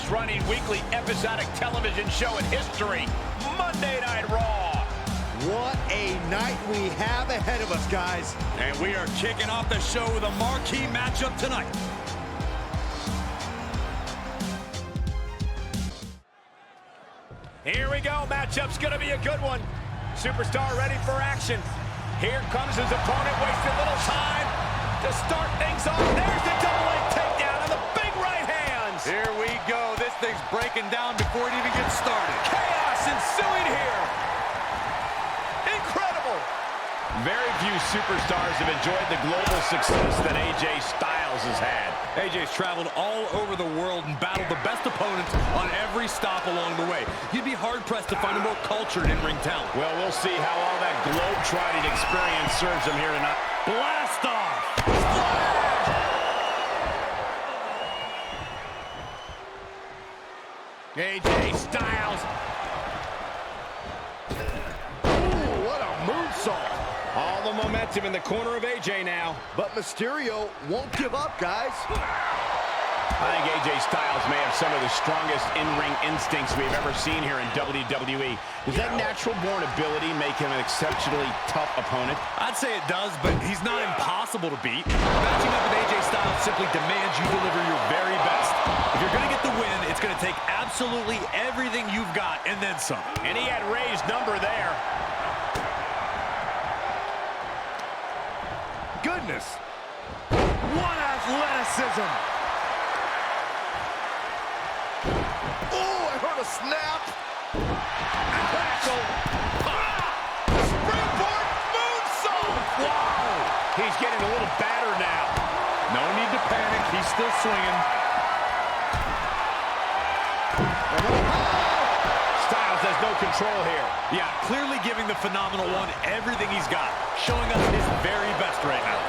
longest-running weekly episodic television show in history, Monday Night Raw. What a night we have ahead of us, guys. And we are kicking off the show with a marquee matchup tonight. Here we go. Matchup's going to be a good one. Superstar ready for action. Here comes his opponent, wasting a little time to start things off. There's the double leg takedown and the big right hands. Here we go. This thing's breaking down before it even gets started. Chaos ensuing here. Incredible. Very few superstars have enjoyed the global success that AJ Styles has had. AJ's traveled all over the world and battled the best opponents on every stop along the way. You'd be hard-pressed to find a more cultured in-ring talent. Well, we'll see how all that globe-trotting experience serves him here tonight. Blast off! AJ Styles. Ooh, what a moonsault. All the momentum in the corner of AJ now. But Mysterio won't give up, guys. I think AJ Styles may have some of the strongest in-ring instincts we've ever seen here in WWE. Does that natural-born ability make him an exceptionally tough opponent? I'd say it does, but he's not impossible to beat. Matching up with AJ Styles simply demands you deliver your very best. If you're going to get the win, it's going to take absolutely everything you've got and then some. And he had Ray's number there. Goodness. What athleticism. Oh, I heard a snap. Tackle. Springboard moonsault. Wow. He's getting a little battered now. No need to panic. He's still swinging. Styles has no control here. Yeah, clearly giving the Phenomenal One everything he's got. Showing us his very best right now.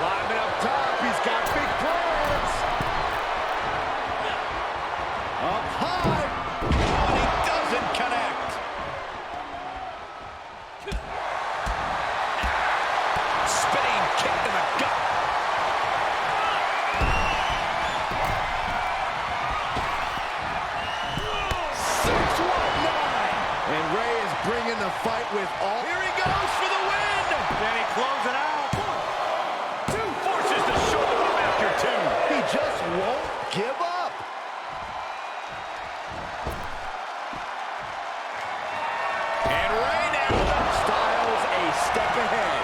Climbing up top. He's got big plans. Up high. And he doesn't connect. Spinning kick to the gut. And Ray is bringing the fight with all. Here he goes for the win. Then he closes it out. Two forces to shoulder him after two. He just won't give up. And Ray now. Styles a step ahead.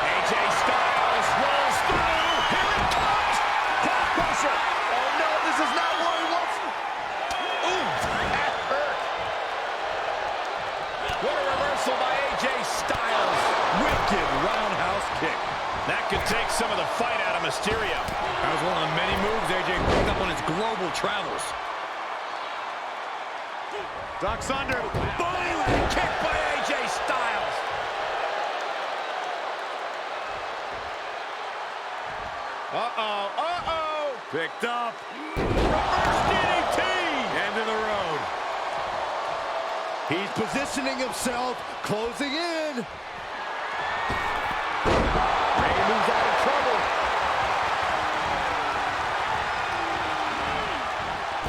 AJ Styles rolls through. Here it comes. Back pressure. Oh no, this is not where he wants. Ooh, that hurt. What a reversal by AJ Styles. Wicked roundhouse kick. That could take some of the fight out of Mysterio. That was one of the many moves AJ picked up on his global travels. Ducks under. Boom! Kick by AJ Styles. Uh-oh, uh-oh. Picked up. Reverse DDT. End of the road. He's positioning himself, closing in. Ray moves out of trouble.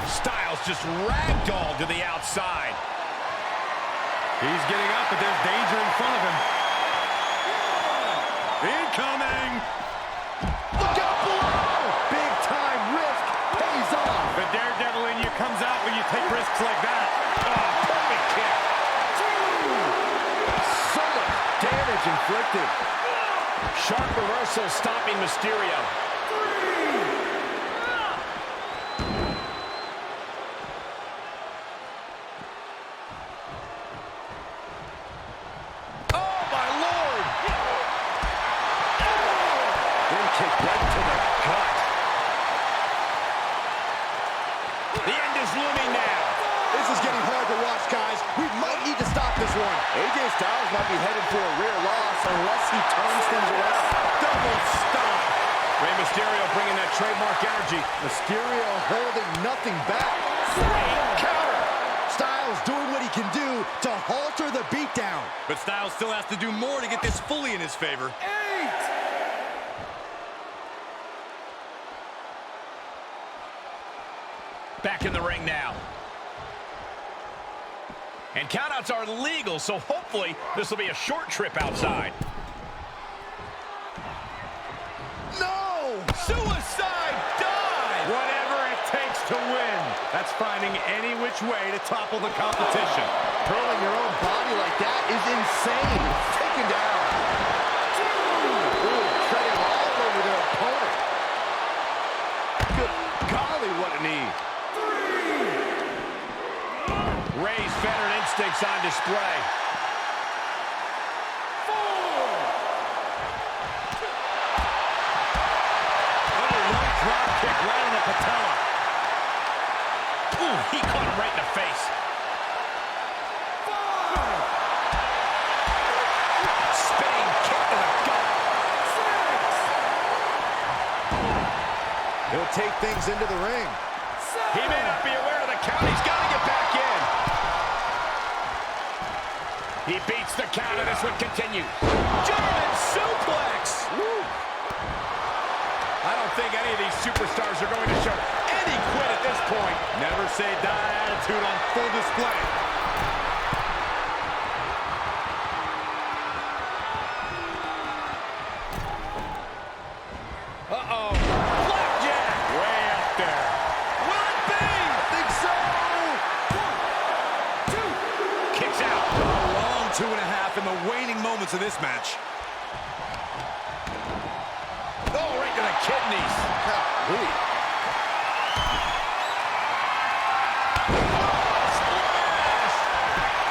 Styles just ragdolled to the outside. He's getting up, but there's danger in front of him. Incoming! Look out below! Big time risk pays off. The daredevil in you comes out when you take risks like that. Oh, perfect kick. So much damage inflicted. Sharp reversal stopping Mysterio. Oh, my Lord. Then kick right to the gut. The end is looming now. This is getting hard to watch, guys. We might need to stop this one. AJ Styles might be headed for a rear loss unless he turns things around. Double stop. Rey Mysterio bringing that trademark energy. Mysterio holding nothing back. Counter. Styles doing what he can do to halter the beatdown. But Styles still has to do more to get this fully in his favor. in the ring now. And countouts are legal, so hopefully this will be a short trip outside. No! Suicide dive! Whatever it takes to win. That's finding any which way to topple the competition. Hurling your own body like that is insane. Taken down. Ooh, treading all over their opponent. Good golly, what a knee. Ray's veteran instincts on display. 4. Oh, right drop kick right on the patella. Ooh, he caught him right in the face. 5. Spinning kick to the gut. 6. He'll take things into the ring. 7. He may not be aware of the count. He's got to get back in. He beats the count, and this one continues. German suplex! Woo. I don't think any of these superstars are going to show any quit at this point. Never say die attitude on full display. Uh-oh. Blackjack! Way up there. Will it be? I think so. 1, 2. Kicks out. A long 2.5 in the waning moments of this match. Oh, right to the kidneys. Golly. Splash!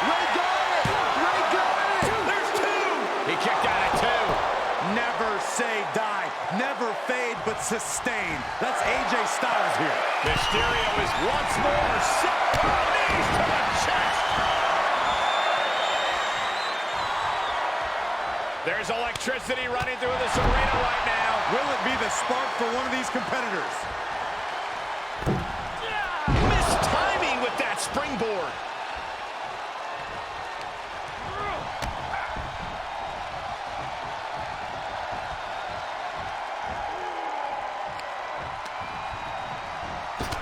Ray got it. Ray got it. There's 2. He kicked out at 2. Never say die. Never fade, but sustain. That's AJ Styles here. Mysterio is once more set. Knees to the chest. There's electricity running through this arena right now. Will it be the spark for one of these competitors? Missed timing with that springboard.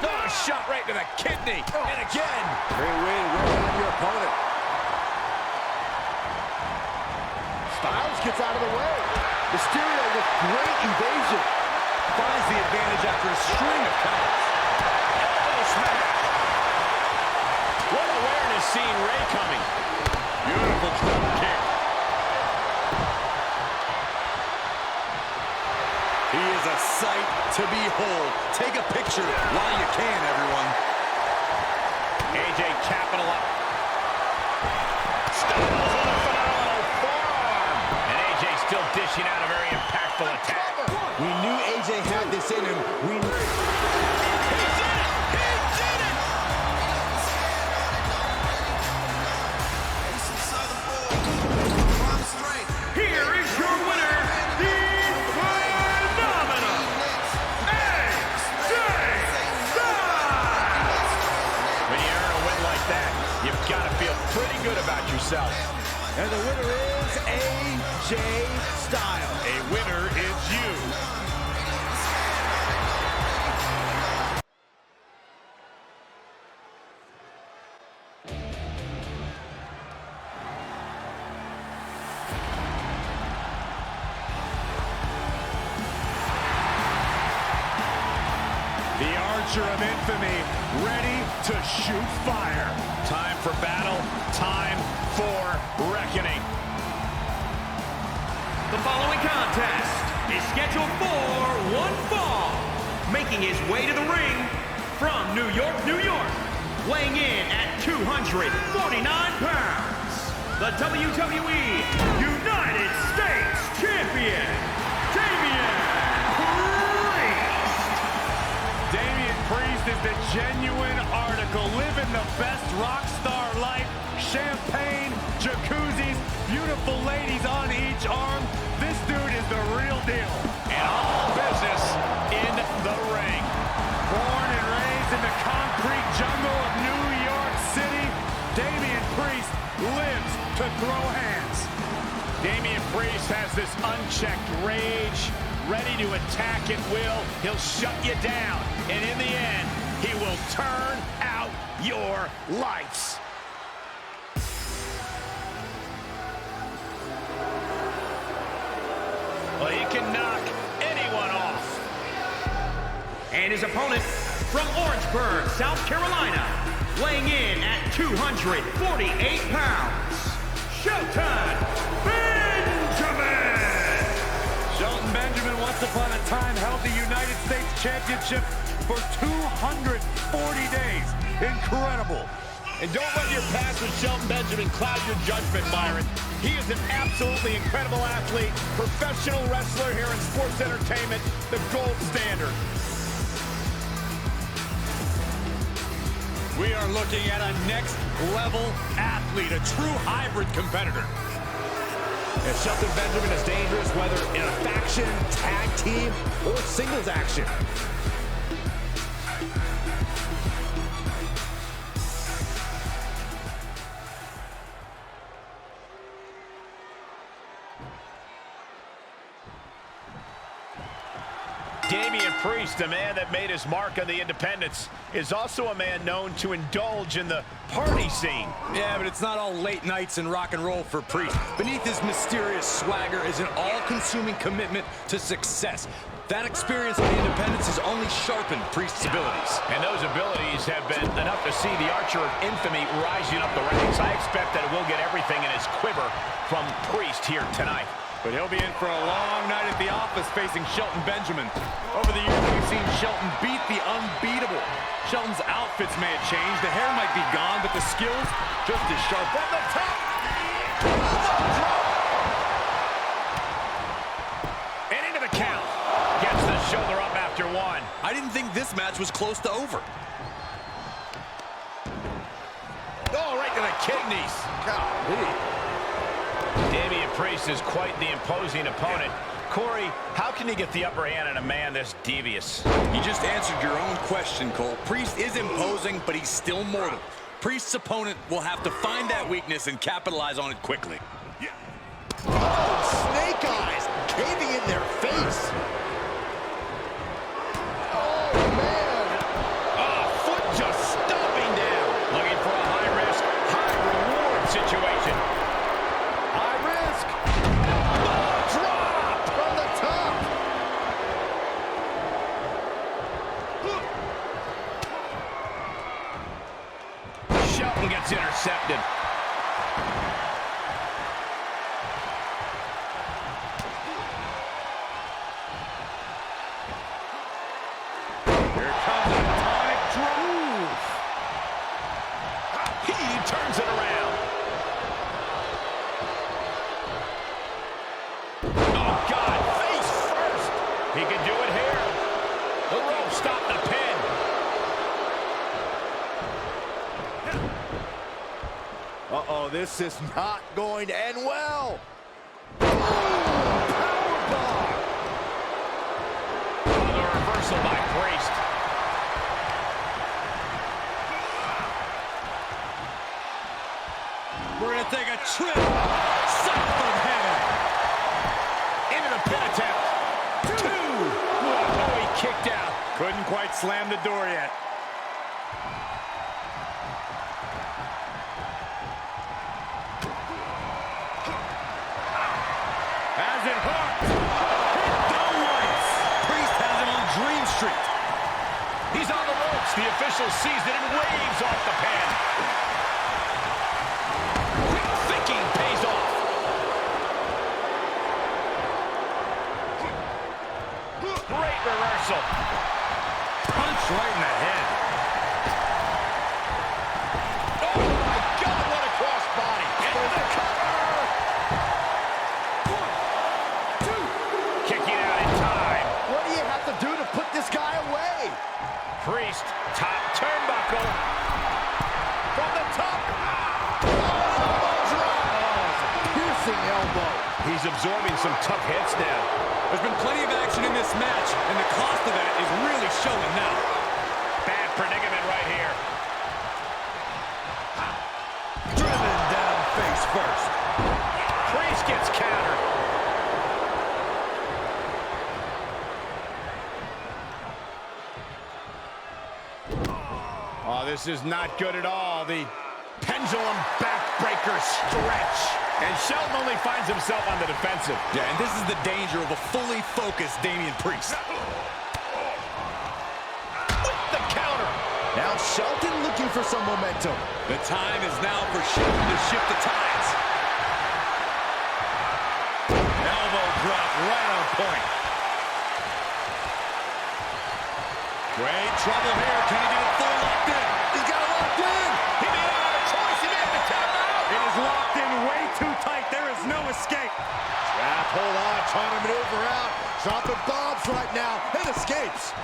Oh, shot right to the kidney. And again. Great way to wear on your opponent. Styles gets out of the way. Mysterio with great evasion. Finds the advantage after a string of counts. Elbow smash. What awareness seeing Ray coming. Beautiful drop kick. He is a sight to behold. Take a picture while you can, everyone. AJ capping up. Styles with a phenomenal forearm. And AJ still dishing out a very impactful attack. We knew AJ had this in him. We knew. He did it! He did it! Here is your winner, the phenomenal AJ Styles! When you earn a win like that, you've got to feel pretty good about yourself. And the winner is AJ Styles. A winner is you. The Archer of Infamy, ready to shoot fire. Time for battle, time for reckoning. The following contest is scheduled for one fall. Making his way to the ring from New York, New York, weighing in at 249 pounds, the WWE United States Champion, Damian Priest. Damian Priest is the genuine article, living the best rock star life. Champagne, jacuzzis, beautiful ladies on each arm. This dude is the real deal. And all business in the ring. Born and raised in the concrete jungle of New York City, Damian Priest lives to throw hands. Damian Priest has this unchecked rage, ready to attack at will. He'll shut you down. And in the end, He will turn out your lights. Well, he can knock anyone off. And his opponent from Orangeburg, South Carolina, weighing in at 248 pounds, Showtime Benjamin! Shelton Benjamin once upon a time held the United States Championship for 240 days. Incredible. And don't let your past with Shelton Benjamin cloud your judgment, Byron. He is an absolutely incredible athlete, professional wrestler here in sports entertainment, the gold standard. We are looking at a next-level athlete, a true hybrid competitor. And Shelton Benjamin is dangerous, whether in a faction, tag team, or singles action. Priest, a man that made his mark on the independents, is also a man known to indulge in the party scene. Yeah, but it's not all late nights and rock and roll for Priest. Beneath his mysterious swagger is an all-consuming commitment to success. That experience on the independents has only sharpened Priest's abilities. And those abilities have been enough to see the Archer of Infamy rising up the ranks. I expect that we'll get everything in his quiver from Priest here tonight. But he'll be in for a long night at the office facing Shelton Benjamin. Over the years, we've seen Shelton beat the unbeatable. Shelton's outfits may have changed, the hair might be gone, but the skills just as sharp. From the top! And into the count. Gets the shoulder up after one. I didn't think this match was close to over. Oh, right to the kidneys. Golly. Damian Priest is quite the imposing opponent. Corey, how can you get the upper hand on a man this devious? You just answered your own question, Cole. Priest is imposing, but he's still mortal. Priest's opponent will have to find that weakness and capitalize on it quickly. Oh, snake eyes caving in their face. Oh, man. Foot just stomping down. Looking for a high-risk, high-reward situation. High risk. Drop from the top. Shelton gets intercepted. Here comes a tonic drop. He turns it around. Oh, God, face first. He can do it here. The rope stopped the pin. Uh-oh, this is not going to end well. Powerbomb. The reversal by Priest. We're going to take a trip south of heaven. Into the pin attempt. Two. Oh, he kicked out. Couldn't quite slam the door yet. Has it hooked. Hit the lights. Priest has him on Dream Street. He's on the ropes. The official sees it and waves off the pin. Quick thinking pays off. Great reversal. Punch right in the head. Oh, my God, what a crossbody. Into the cover. 1, 2. Kicking out in time. What do you have to do to put this guy away? Priest, top turnbuckle. From the top. Piercing elbow. He's absorbing some tough hits now. There's been plenty of action in this match, and the cost of that is really showing now. Bad predicament right here. Driven down face first. Priest gets countered. this is not good at all. The pendulum backbreaker stretch. And Shelton only finds himself on the defensive. Yeah, and this is the danger of a fully focused Damian Priest. With the counter. Now Shelton looking for some momentum. The time is now for Shelton to shift the tides. Elbow drop right on point. Great trouble here. Can he get it fully locked in? He's got it locked in. He may not have a choice. He may have to tap out. It is locked in way too tight. There is no escape. Trap, hold on, trying to maneuver out. Dropping bombs right now and escapes.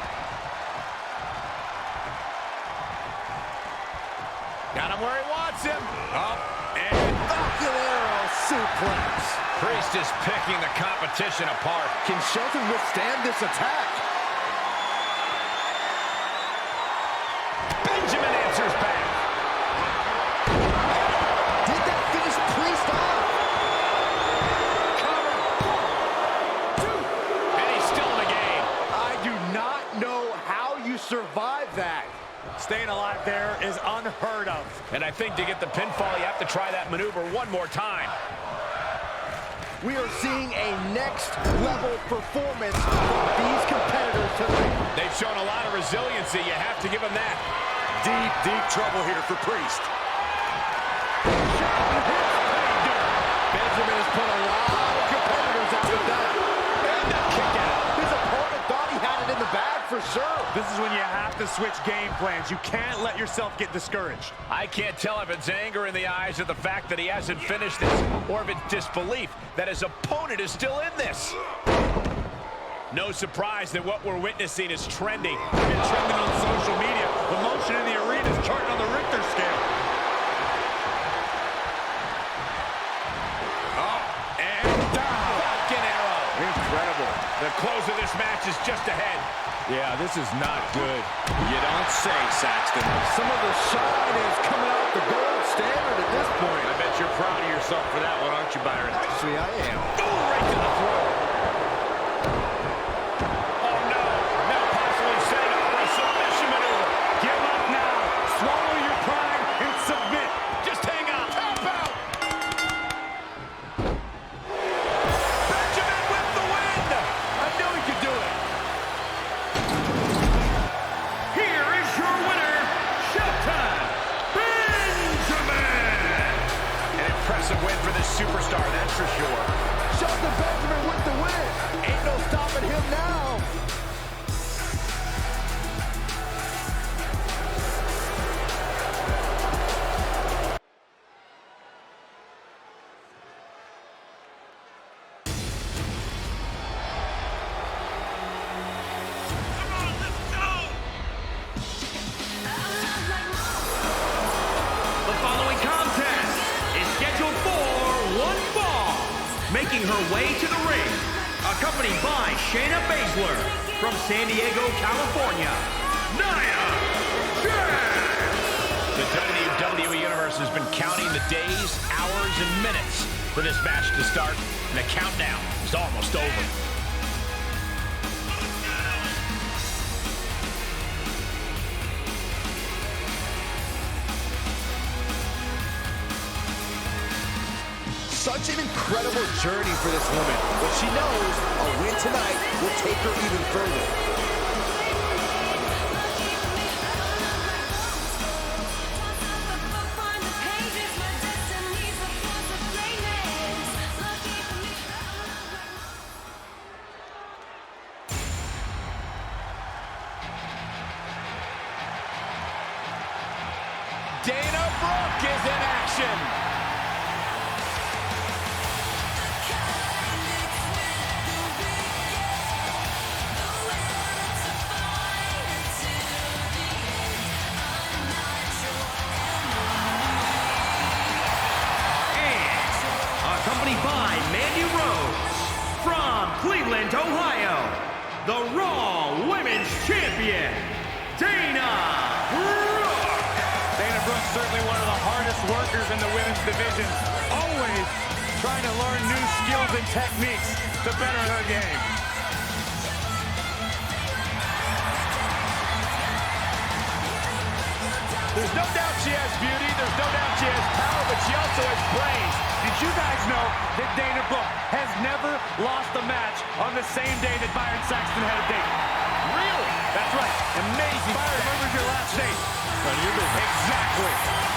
Got him where he wants him. Up and Valhalla suplex. Priest is picking the competition apart. Can Shelton withstand this attack? Benjamin answers back. Did that finish Priest off? And he's still in the game. I do not know how you survive that. Staying alive there is unheard of. And I think to get the pinfall, you have to try that maneuver one more time. We are seeing a next level performance from these competitors tonight. They've shown a lot of resiliency. You have to give them that. deep, deep trouble here for Priest. Benjamin has put a lot of competitors out of that. And a kick out. His opponent thought he had it in the bag for sure. This is when you have to switch game plans. You can't let yourself get discouraged. I can't tell if it's anger in the eyes of the fact that he hasn't finished this, or if it's disbelief that his opponent is still in this. No surprise that what we're witnessing is trending. It's been trending on social media. The motion in the arena is charting on the Richter scale. Up and down. Falcon arrow. Incredible. The close of this match is just ahead. Yeah, this is not good. You don't say, Saxton. Some of the shine is coming out the gold standard at this point. I bet you're proud of yourself for that one, aren't you, Byron? Actually, I am. Ooh, right to the throat. Oh, no. Now possibly setting up for a submission maneuver. Give up now. Swallow your pride and submit. Just hang on. Tap out. Benjamin with the win. I knew he could do it. Here is your winner, Showtime, Benjamin! An impressive win for this superstar, that's for sure. Shelton Benjamin with the win. Ain't no stopping him now. The following contest is scheduled for one fall. Making her way to the ring, accompanied by Shayna Baszler from San Diego, California, Nia Jax. The WWE Universe has been counting the days, hours, and minutes for this match to start, and the countdown is almost over. Such an incredible journey for this woman. But she knows a win tonight will take her even further. Dana Brooke is in action. Accompanied by Mandy Rose from Cleveland, Ohio, the Raw Women's Champion, Dana Brooke. Dana Brooke's certainly one of the hardest workers in the women's division. Always trying to learn new skills and techniques to better her game. There's no doubt she has beauty, there's no doubt she has power, but she also has brains. Did you guys know that Dana Brooke has never lost a match on the same day that Byron Saxton had a date? Really? That's right. Amazing. Byron, when was your last date? None of your business. Exactly.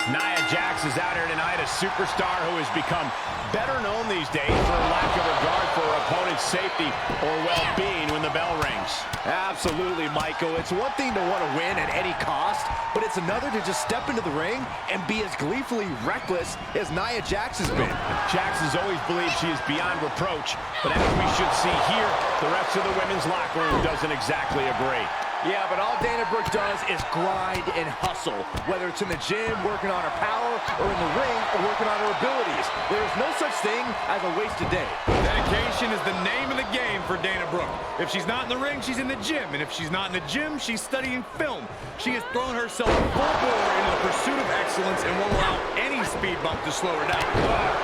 Nia Jax is out here tonight, a superstar who has become better known these days for a lack of regard for her opponent's safety or well-being when the bell rings. Absolutely, Michael. It's one thing to want to win at any cost, but it's another to just step into the ring and be as gleefully reckless as Nia Jax has been. Jax has always believed she is beyond reproach, but as we should see here, the rest of the women's locker room doesn't exactly agree. Yeah, but all Dana Brooke does is grind and hustle, whether it's in the gym, working on her power, or in the ring, or working on her abilities. There is no such thing as a wasted day. Dedication is the name of the game for Dana Brooke. If she's not in the ring, she's in the gym. And if she's not in the gym, she's studying film. She has thrown herself full bore into the pursuit of excellence and won't allow any speed bump to slow her down.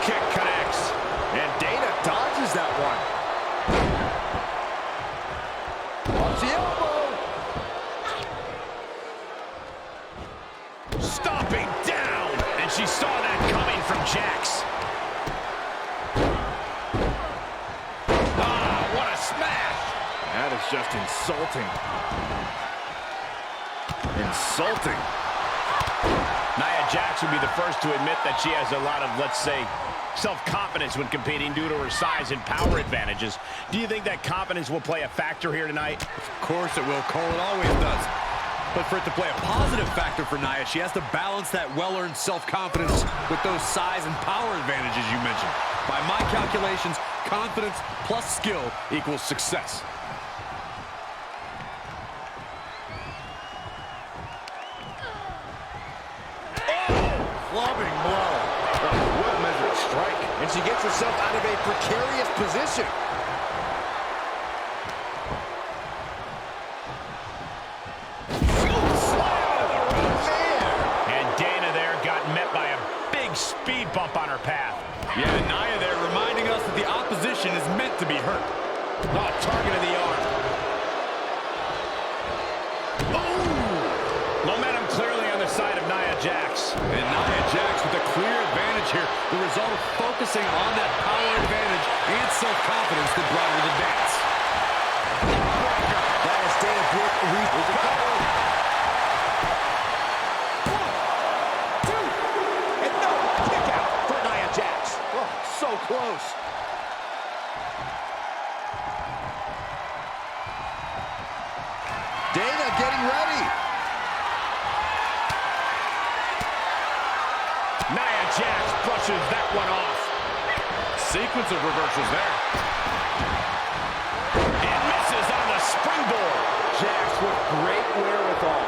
Kick connects. And Dana dodges that one. Off the elbow. Stomping down. And she saw that coming from Jax. What a smash. That is just insulting. Insulting. Nia Jax would be the first to admit that she has a lot of, let's say, self-confidence when competing due to her size and power advantages. Do you think that confidence will play a factor here tonight? Of course it will, Cole. It always does. But for it to play a positive factor for Nia, she has to balance that well-earned self-confidence with those size and power advantages you mentioned. By my calculations, confidence plus skill equals success. Clubbing blow. Well-measured strike. And she gets herself out of a precarious position. Speed bump on her path. Yeah, Nia there reminding us that the opposition is meant to be hurt. Oh, target of the arm. Oh! Momentum clearly on the side of Nia Jax. And Nia Jax with a clear advantage here. The result of focusing on that power advantage and self-confidence that brought her to the dance. That is Dana Brooke reaches the cover. So close. Dana getting ready. Nia Jax brushes that one off. Sequence of reversals there. And misses on the springboard. Jax with great wherewithal.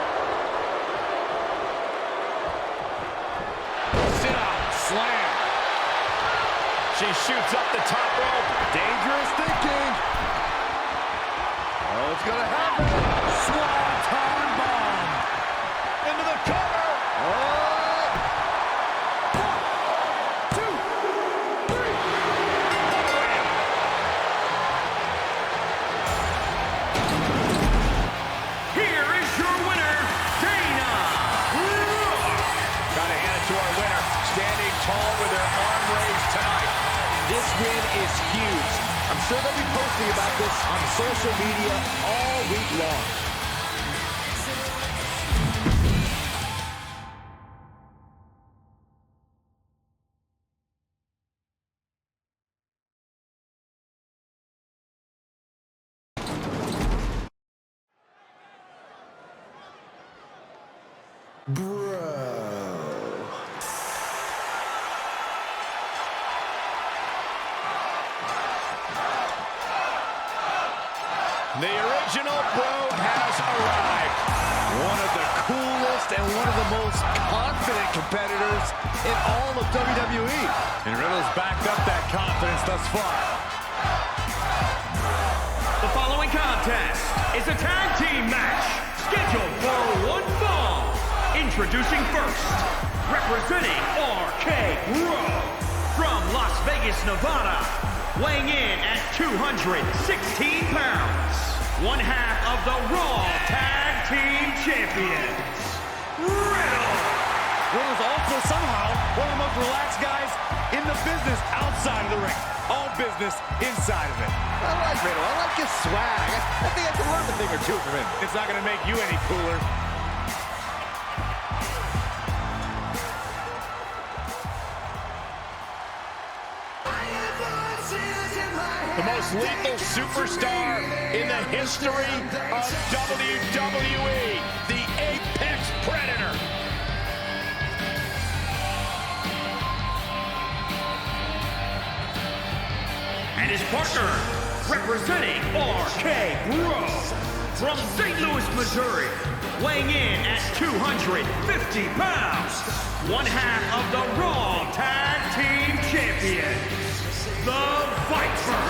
Sit up, slam. She shoots up the top rope. Dangerous thinking. Oh, it's gonna happen. Swanton bomb. Into the cover. Oh. 1, 2, 3. Here is your winner, Dana Brooke. Gotta hand it to our winner. Standing tall with her arm raised tonight. This win is huge. I'm sure they'll be posting about this on social media all week long. The original bro has arrived. One of the coolest and one of the most confident competitors in all of WWE. And Riddle's backed up that confidence thus far. The following following contest is a tag team match scheduled for one fall. Introducing first, representing RK-Bro from Las Vegas, Nevada, weighing in at 216 pounds, one half of the Raw Tag Team Champions, Riddle. Riddle's also somehow one of the most relaxed guys in the business outside of the ring. All business inside of it. I like Riddle. I like his swag. I think I can learn a thing or two from him. It's not going to make you any cooler. The most lethal superstar in the history of WWE, the Apex Predator. And his partner, representing RK-Bro from St. Louis, Missouri, weighing in at 250 pounds, one half of the Raw Tag Team Champions, the Viper,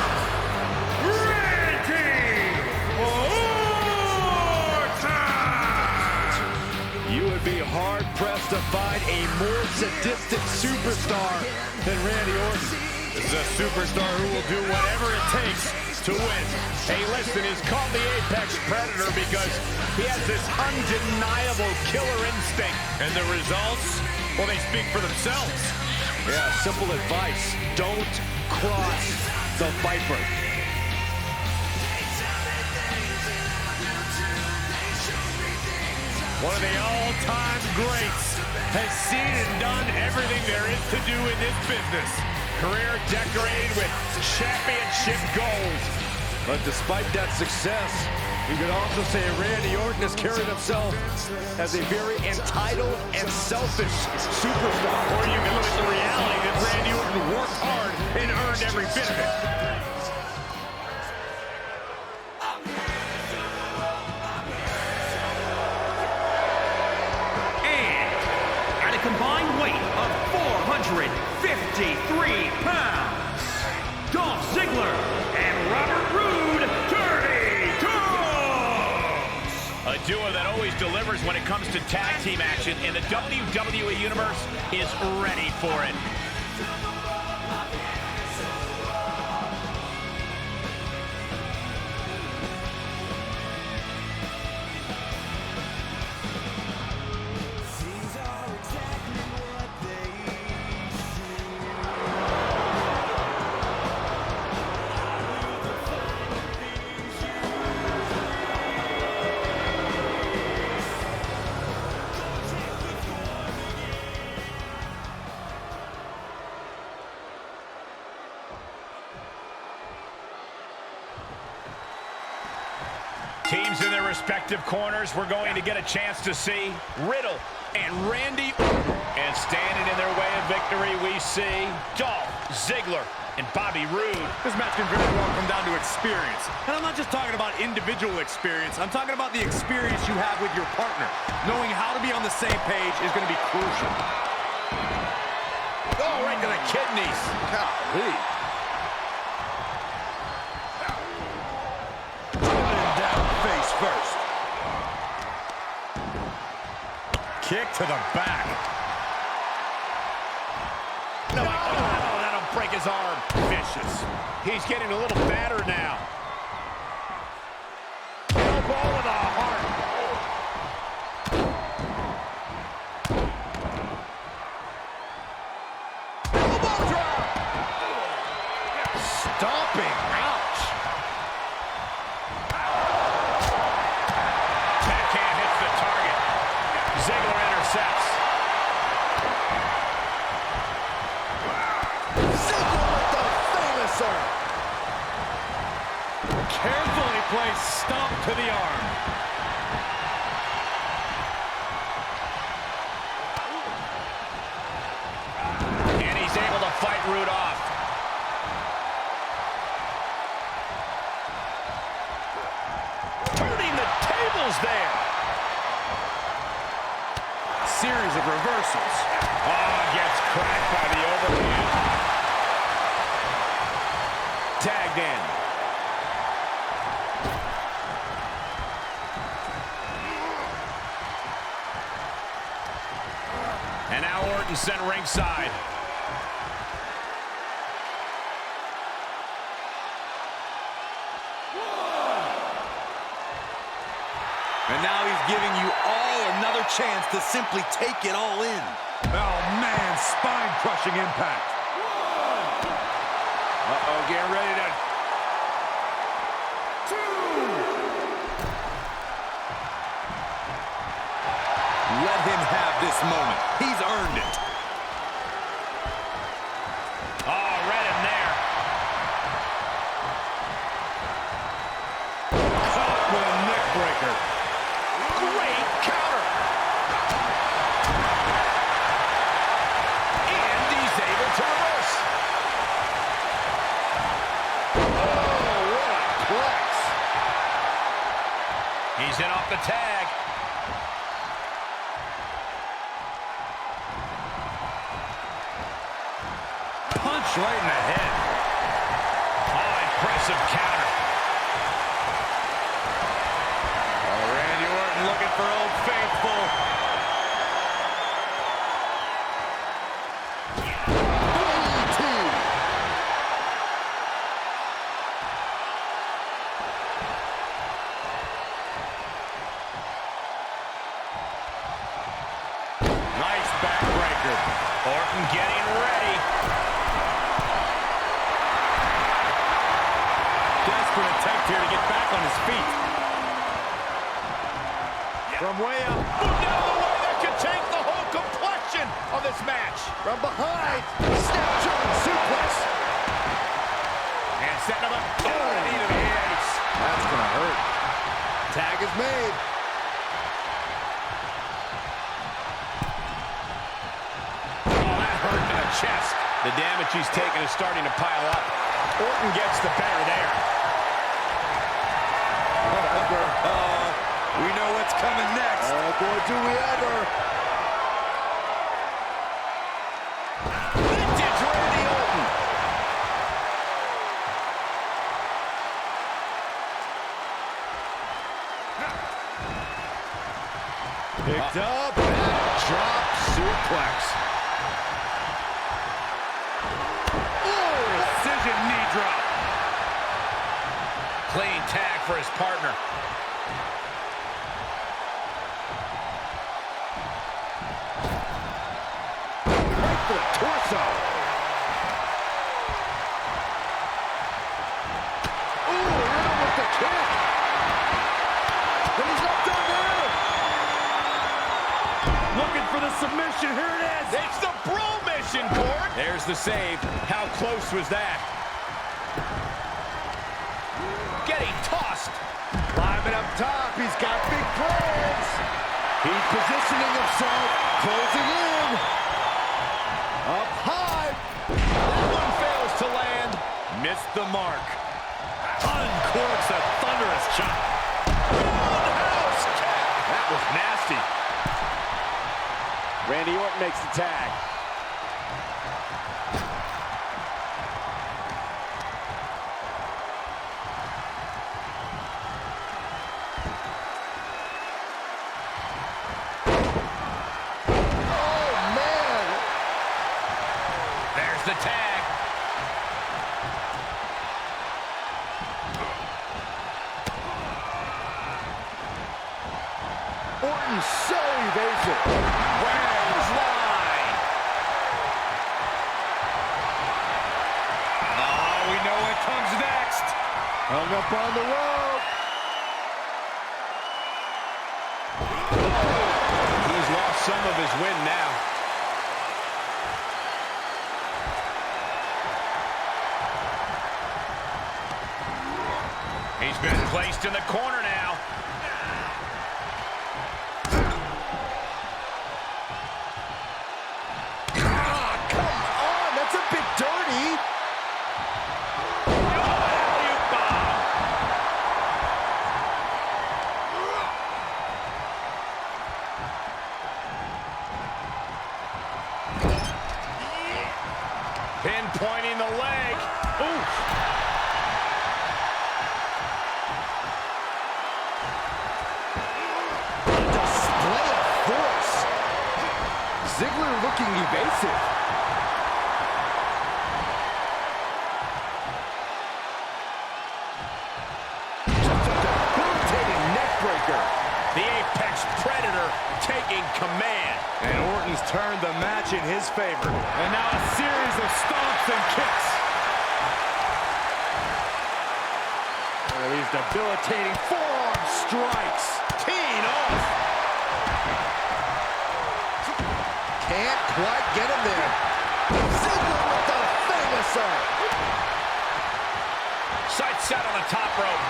Randy Orton! You would be hard-pressed to find a more sadistic superstar than Randy Orton. This is a superstar who will do whatever it takes to win. Hey, listen, he's called the Apex Predator because he has this undeniable killer instinct. And the results, well, they speak for themselves. Yeah, simple advice. Don't cross the Viper. One of the all-time greats has seen and done everything there is to do in this business. Career decorated with championship gold. But despite that success, you could also say Randy Orton has carried himself as a very entitled and selfish superstar. Or you can look at the reality that Randy Orton worked hard and earned every bit of it. And at a combined weight of 453 pounds, Dolph Ziggler and Robert Roode, Dirty Dogs! A duo that always delivers when it comes to tag team action, and the WWE Universe is ready for it. Teams in their respective corners, we're going to get a chance to see Riddle and Randy. And standing in their way of victory, we see Dolph Ziggler and Bobby Roode. This match can very well come down to experience. And I'm not just talking about individual experience. I'm talking about the experience you have with your partner. Knowing how to be on the same page is going to be crucial. Oh, right to the kidneys. Golly. Face first. Kick to the back. No, oh, that'll break his arm. Vicious. He's getting a little battered now. Elbow to the heart. Elbow drop. Stomping. Ouch. Backhand hits the target. Ziggler intercepts. Ziggler with the finisher. Carefully placed stomp to the arm. And he's able to fight Roode off. Turning the tables there. Series of reversals. Oh, gets cracked by the overhand. Tagged in. And now Orton sent ringside. And now he's giving you all another chance to simply take it all in. Oh, man, spine-crushing impact. Uh-oh, getting ready to... Let him have this moment. He's earned it. Oh, read him there. Caught with a neck breaker. Great counter. And he's able to reverse. Oh, what a plex. He's in off the tag. Punch right in the head. Oh, impressive counter. Oh, Randy Orton looking for Old Faithful. Nice backbreaker. Orton getting ready. Desperate attempt here to get back on his feet. From way up. Now the way that could change the whole complexion of this match. From behind. Snap German suplex. And setting him up. Oh, knee to the face. That's going to hurt. Tag is made. Oh, that hurt to the chest. The damage he's taken is starting to pile up. Orton gets the better there. We know what's coming next. Oh, boy, do we ever. Vintage Randy Orton. Picked up. Backdrop suplex. Precision knee drop. Clean tag for his partner. Right for the torso. Ooh, in with the kick. And he's not done there. Looking for the submission. Here it is. It's the bro mission, Cord. There's the save. How close was that? Getting tossed. Climbing up top. He's got big plans. He's positioning himself. Closing in. Up high. That one fails to land. Missed the mark. Uncorks a thunderous chop. Roundhouse kick. That was nasty. Randy Orton makes the tag. Oh, man. There's the tag. Orton so evasive. Clothesline. Oh, we know what comes next. Hung up on the rope. He's lost some of his wind now. He's been placed in the corner now. That's a bit dirty. Pinpointing the leg. Oof. Display of force. Ziggler looking evasive. Just a debilitating neck breaker. The Apex Predator taking command. And Orton's turned the match in his favor. And now a series of stomps and kicks. These debilitating forearm strikes. Teeing off. Can't quite get him there. Ziggler with the finisher. Sight set on the top rope.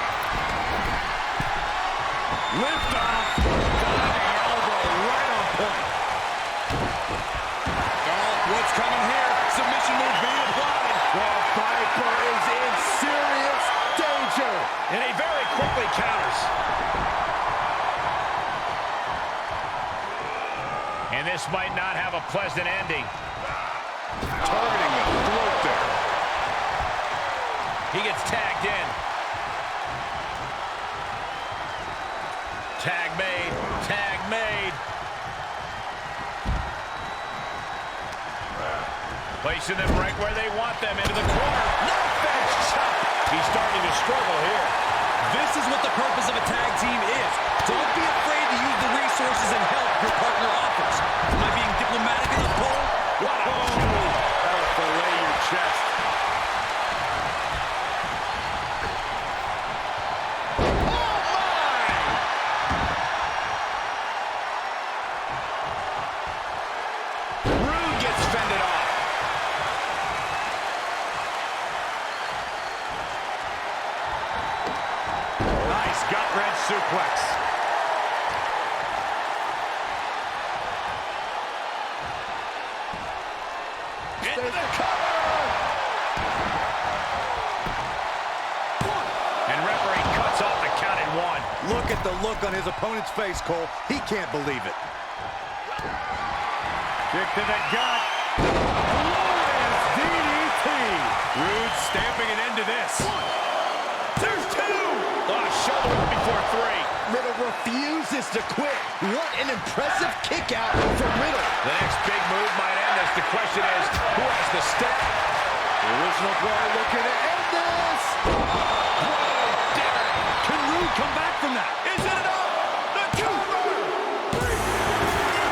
Lift off. Diving elbow right on point. Oh, what's coming here? Submission move being applied. The Viper is in serious danger. And he very quickly counters. And this might not have a pleasant ending. Targeting the throat there. He gets tagged in. Tag made. Tag made. Placing them right where they want them, into the corner. Fence chop. He's starting to struggle here. This is what the purpose of a tag team is. Don't be afraid to use the resources and help your partner offers. Am I being diplomatic enough, Cole? What a move. That'll fillet your chest. Rude gets fended off. Nice gut-wrench suplex. Into the cover. And referee cuts off the count at 1. Look at the look on his opponent's face, Cole. He can't believe it. Kick to the gut. Glorious DDT. Rude stamping an end to this. There's 2. Oh, shoulder up before 3. Riddle refuses to quit. What an impressive kick out from Riddle. The next big move might end this. The question is, who has the step? The original ball looking to end this. Can Rude come back from that? Is it enough? The cover!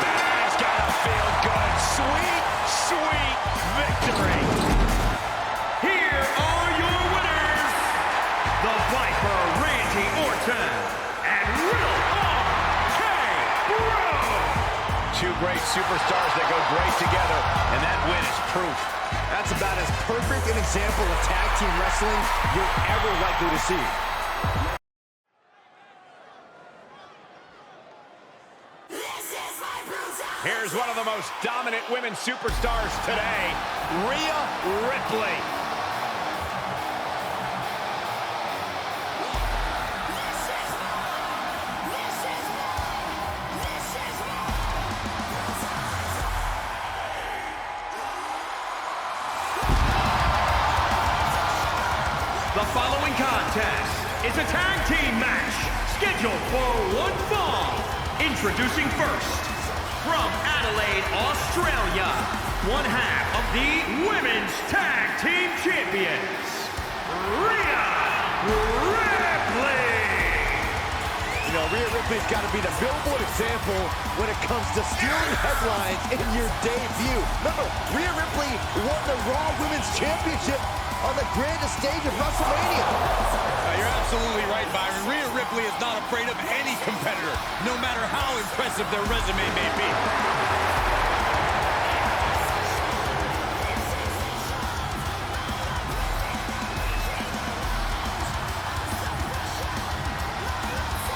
That's gotta feel good. Sweet, sweet victory. Here are your winners, the Viper Randy Orton and Riddle R.K. Bro. Two great superstars that go great together, and that win is proof. That's about as perfect an example of tag team wrestling you're ever likely to see. Here's one of the most dominant women superstars today, Rhea Ripley. The following contest is a tag team match scheduled for one fall. Introducing first, from Adelaide, Australia, one half of the Women's Tag Team Champions, Rhea Ripley. You know, Rhea Ripley's got to be the billboard example when it comes to stealing headlines in your debut. Remember, Rhea Ripley won the Raw Women's Championship on the grandest stage of WrestleMania. You're absolutely right, Byron. Rhea Ripley is not afraid of any competitor, no matter how impressive their resume may be.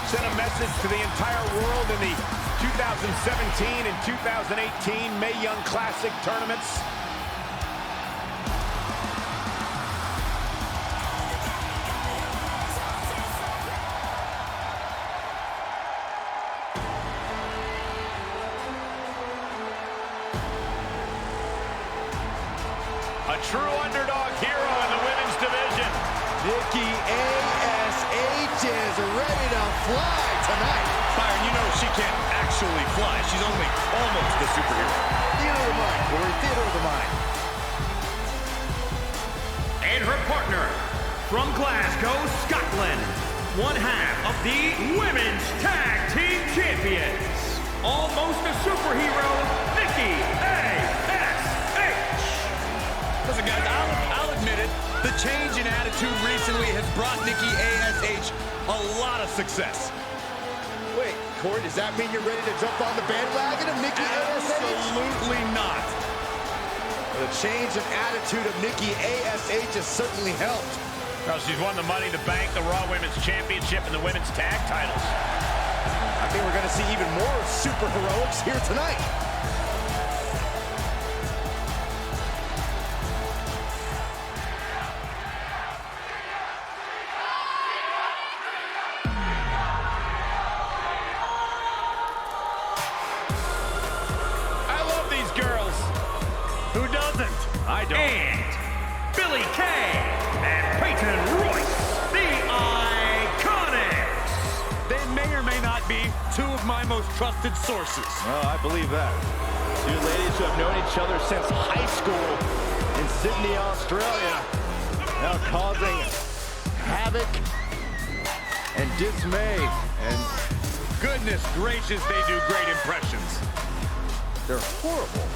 Sent a message to the entire world in the 2017 and 2018 Mae Young Classic tournaments. A true underdog hero in the women's division. Nikki A.S.H. is ready to fly tonight. Byron, you know she can't actually actually fly. She's only almost a superhero. Theater of the mind, Corey. Theater of the mind. And her partner, from Glasgow, Scotland, one half of the Women's Tag Team Champions, almost a superhero, Nikki A.S.H. Listen, guys, I'll admit it. The change in attitude recently has brought Nikki A.S.H. a lot of success. Wait, Corey, does that mean you're ready to jump on the bandwagon of Nikki A.S.H.? Absolutely not. The change of attitude of Nikki A.S.H. has certainly helped. Well, she's won the Money in the Bank, the Raw Women's Championship, and the Women's Tag titles. I think we're going to see even more super heroics here tonight. I love these girls. Who doesn't? I don't. And Billy Kay and Peyton Royce, the Iconics. They may or may not be two of my most trusted sources. Oh, I believe that. Two ladies who have known each other since high school in Sydney, Australia, now causing havoc and dismay. And goodness gracious, they do great impressions. They're horrible.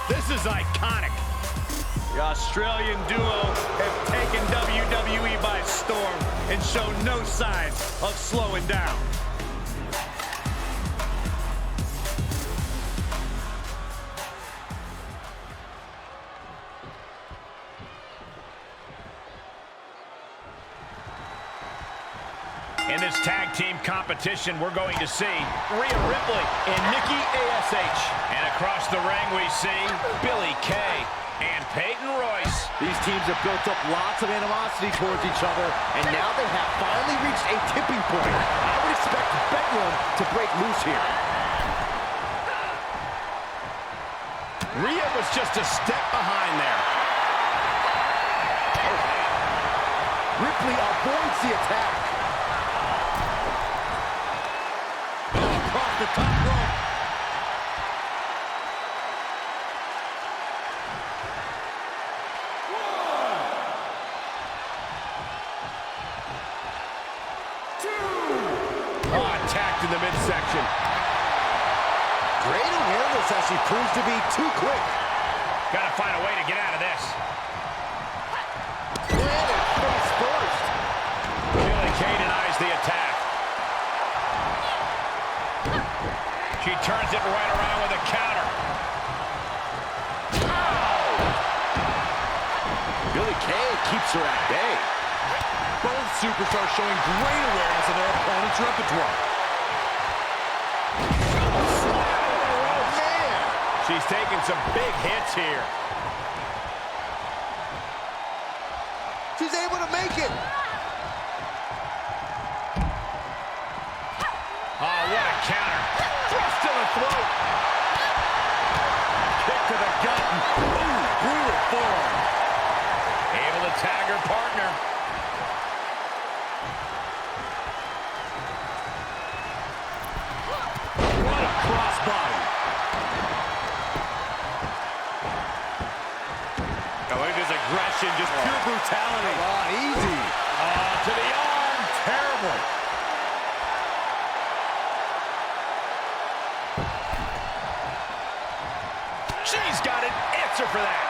This is iconic. The Australian duo have taken WWE by storm and show no signs of slowing down. In this tag team competition, we're going to see Rhea Ripley and Nikki A.S.H. And across the ring, we see Billy Kay and Peyton Royce. These teams have built up lots of animosity towards each other, and now they have finally reached a tipping point. I would expect Bedlam to break loose here. Rhea was just a step behind there. Ripley avoids the attack. Across the top rope. Attacked in the midsection. Great awareness as she proves to be too quick. Got to find a way to get out of this. Planted face first. Billy Kay denies the attack. She turns it right around with a counter. Billy Kay keeps her at bay. Both superstars showing great awareness of their opponent's repertoire. Oh, man. She's taking some big hits here. She's able to make it. Oh, what a counter. Thrust to the throat. Kick to the gut. Ooh, brutal forearm. Able to tag her partner. What a crossbody. Oh, look at his aggression, just pure brutality. Come on, easy. To the arm. Terrible. She's got an answer for that.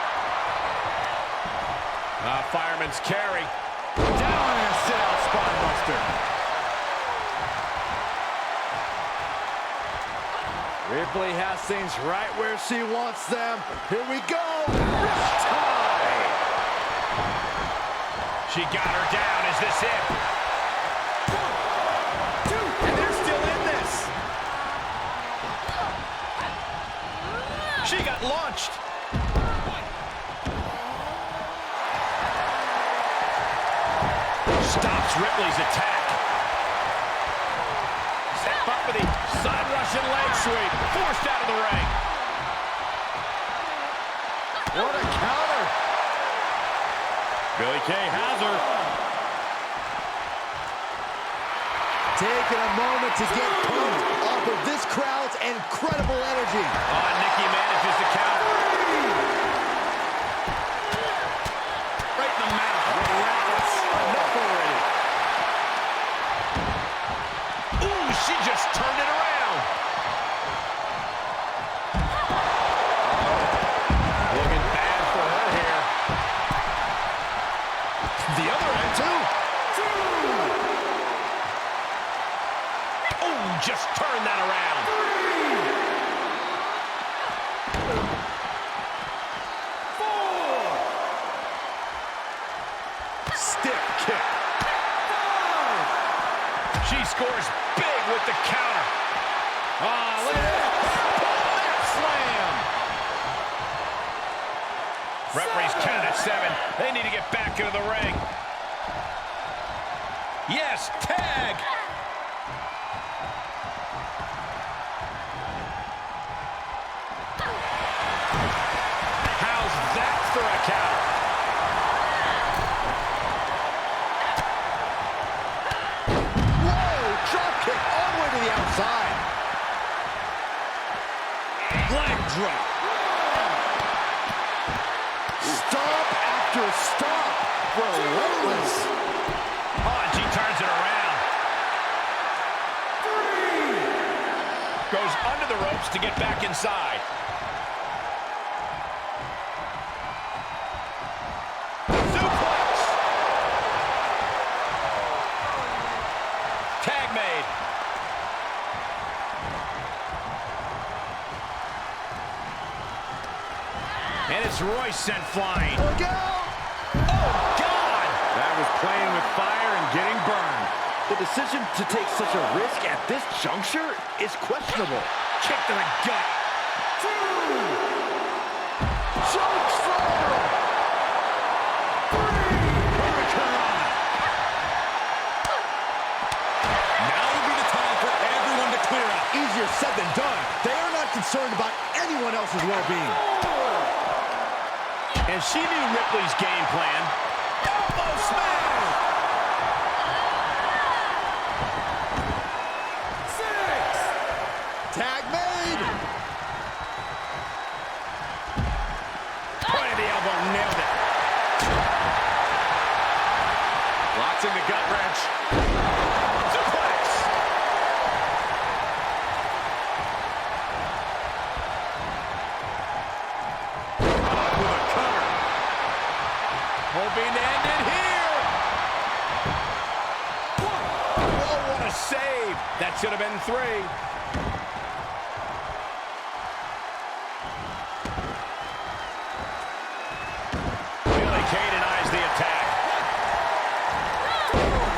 Fireman's carry. Down and a sit-out spine buster. Ripley has things right where she wants them. Here we go. Wrist tie. She got her down. Is this it? 1, 2, and they're still in this. She got launched. Stops Ripley's attack. Step up with the side Russian leg sweep. Forced out of the ring. What a counter. Billy Kay has her. Taking a moment to get pumped off of this crowd's incredible energy. Oh, Nikki manages the counter. Right in the mouth. Relentless. Enough already. Ooh, she just turned it around. Looking bad for her here. The other end, too. Oh, just turn that around. Stiff kick. She scores big with the counter. Ah, look at that. That slam. Referee's count at 7. They need to get back into the ring. Yes, tag. How's that for a counter? Whoa, drop kick all the way to the outside. Leg drop. Stop after stop. Relentless. Oh, and she turns it around. Goes under the ropes to get back inside. Suplex. Tag made. And it's Royce sent flying. Look out. Oh, God! That was playing with fire and getting burned. The decision to take such a risk at this juncture is questionable. Kick to the gut. Choke slam. Now would be the time for everyone to clear out. Easier said than done. They are not concerned about anyone else's well-being. And she knew Ripley's game plan. Elbow smash! 6. Tag made. Point of the elbow, nailed it. Lots in the gut wrench. Suplex! With a cover. Hoping to end it here. Oh, what a save. That should have been 3. Billy Kay denies the attack.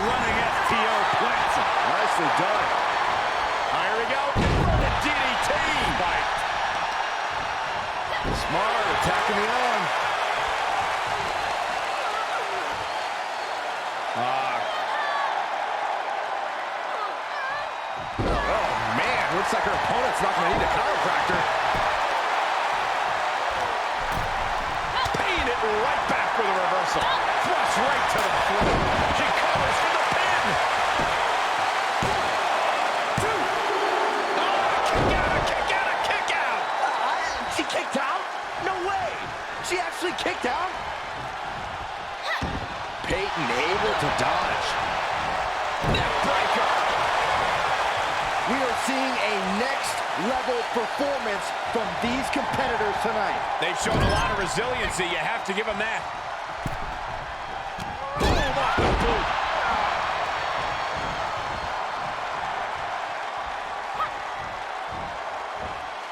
Running FTO plants him. Nicely done. Here we go. The DDT. Fight. Smart, attacking the arm. Oh, man. Looks like her opponent's not going to need a chiropractor. Paying it right back with a reversal. Thrust right to the floor. She covers for the pin. Kick out. She kicked out? No way. She actually kicked out? Peyton able to dodge. Neck breaker. We are seeing a next-level performance from these competitors tonight. They've shown a lot of resiliency. You have to give them that. Boom off the boot.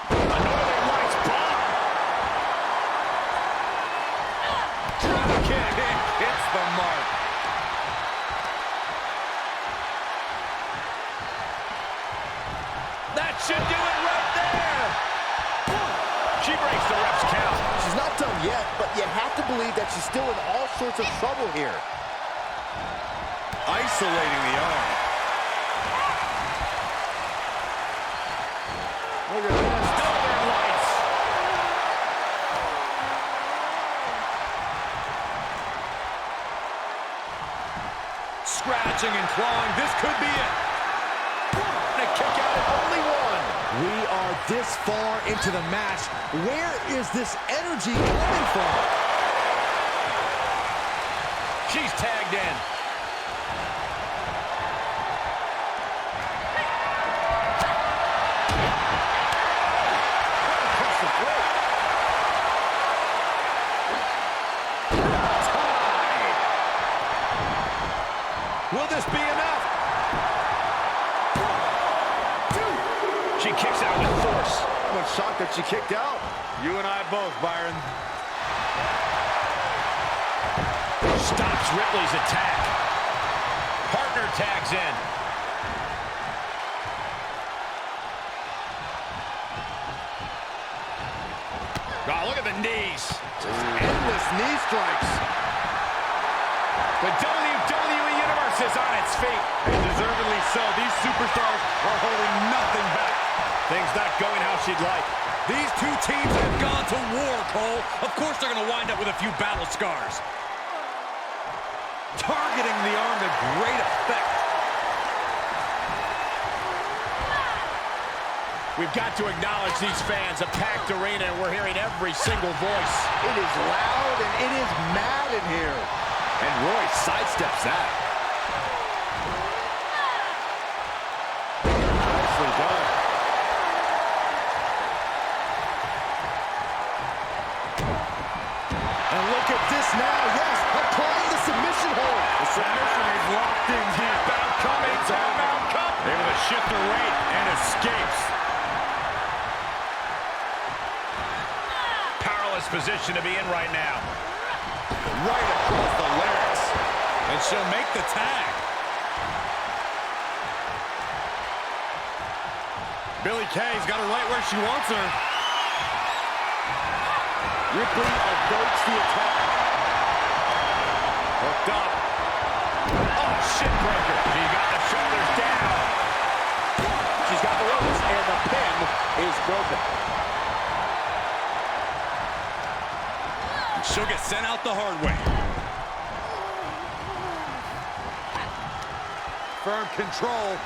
A Northern Lights bomb. Drop kick. Hits the mark. That should do it right there. She breaks the ref's count. She's not done yet, but you have to believe that she's still in all sorts of trouble here. Isolating the arm. scratching and clawing. This could be it. And a kick out at only one. We are this far into the match. Where is this energy coming from? She's tagged in. Will this be enough? She kicks out with force. I'm shocked that she kicked out. You and I both, Byron. Stops Ripley's attack. Partner tags in. Oh, look at the knees. Endless knee strikes. The WWE Universe is on its feet. And deservedly so. These superstars are holding nothing back. Things not going how she'd like. These two teams have gone to war, Cole. Of course they're going to wind up with a few battle scars. Targeting the arm to great effect. We've got to acknowledge these fans, a packed arena, and we're hearing every single voice. It is loud and it is mad in here. And Royce sidesteps that. Nicely done. And look at this now. Yes, applying the submission hold. The submission is locked in deep. Out coming, tap out coming. Able to shift her weight and escapes. Powerless position to be in right now. Right across the larynx. And she'll make the tag. Billie Kay's got her right where she wants her. Ripley averts the attack. Hooked up. Oh, shit breaker. She got the shoulders down. She's got the ropes, and the pin is broken. She'll get sent out the hard way. Firm control.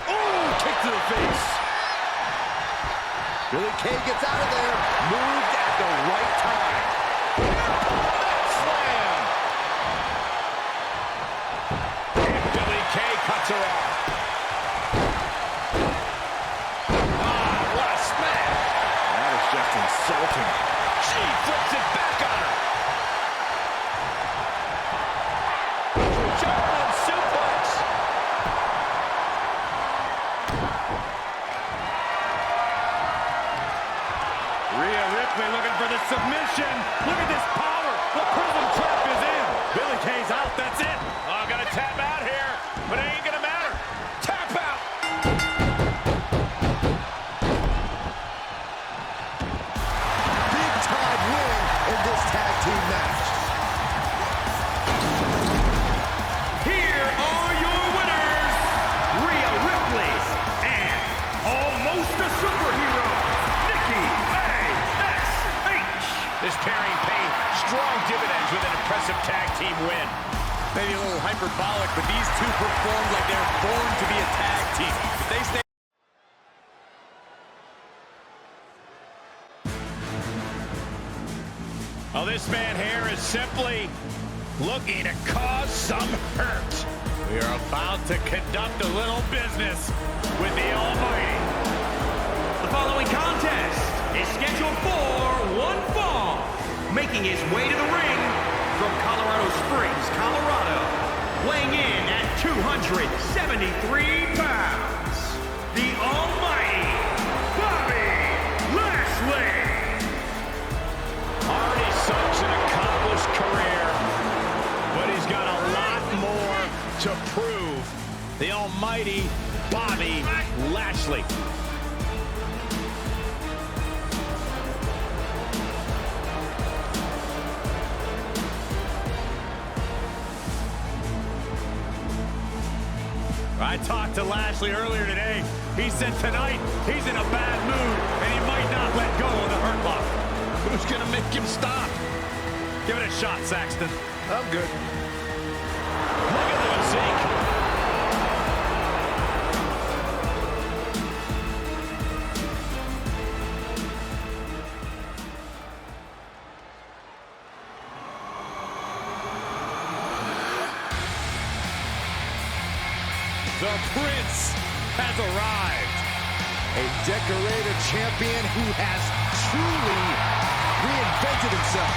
Oh, kick to the face. Billie Kay gets out of there. Moved at the right time. Slam. And Billie Kay cuts her off. Ah, what a smash. That is just insulting. She flips it back on her. German suplex. Rhea Ripley looking for the submission. Look at this power. The prison trap is in. Billie Kay's out. That's it. Oh, gonna tap out here, but it ain't gonna matter. Tap out. Big time win in this tag team match. Here are your winners, Rhea Ripley and almost a superhero, Nikki A.S.H. This pairing paid strong dividends with an impressive tag team win. Maybe a little hyperbolic, but these two performed like they're born to be a tag team. If they stay... Oh, this man here is simply looking to cause some hurt. We are about to conduct a little business with the Almighty. The following contest is scheduled for one fall. Making his way to the ring from Colorado Springs, Colorado, weighing in at 273 pounds, the Almighty Bobby Lashley. Already such an accomplished career, but he's got a lot more to prove. The Almighty Bobby Lashley. I talked to Lashley earlier today. He said tonight he's in a bad mood and he might not let go of the Hurt Lock. Who's gonna make him stop? Give it a shot, Saxton. I'm good. Look at the physique. The Prince has arrived. A decorated champion who has truly reinvented himself.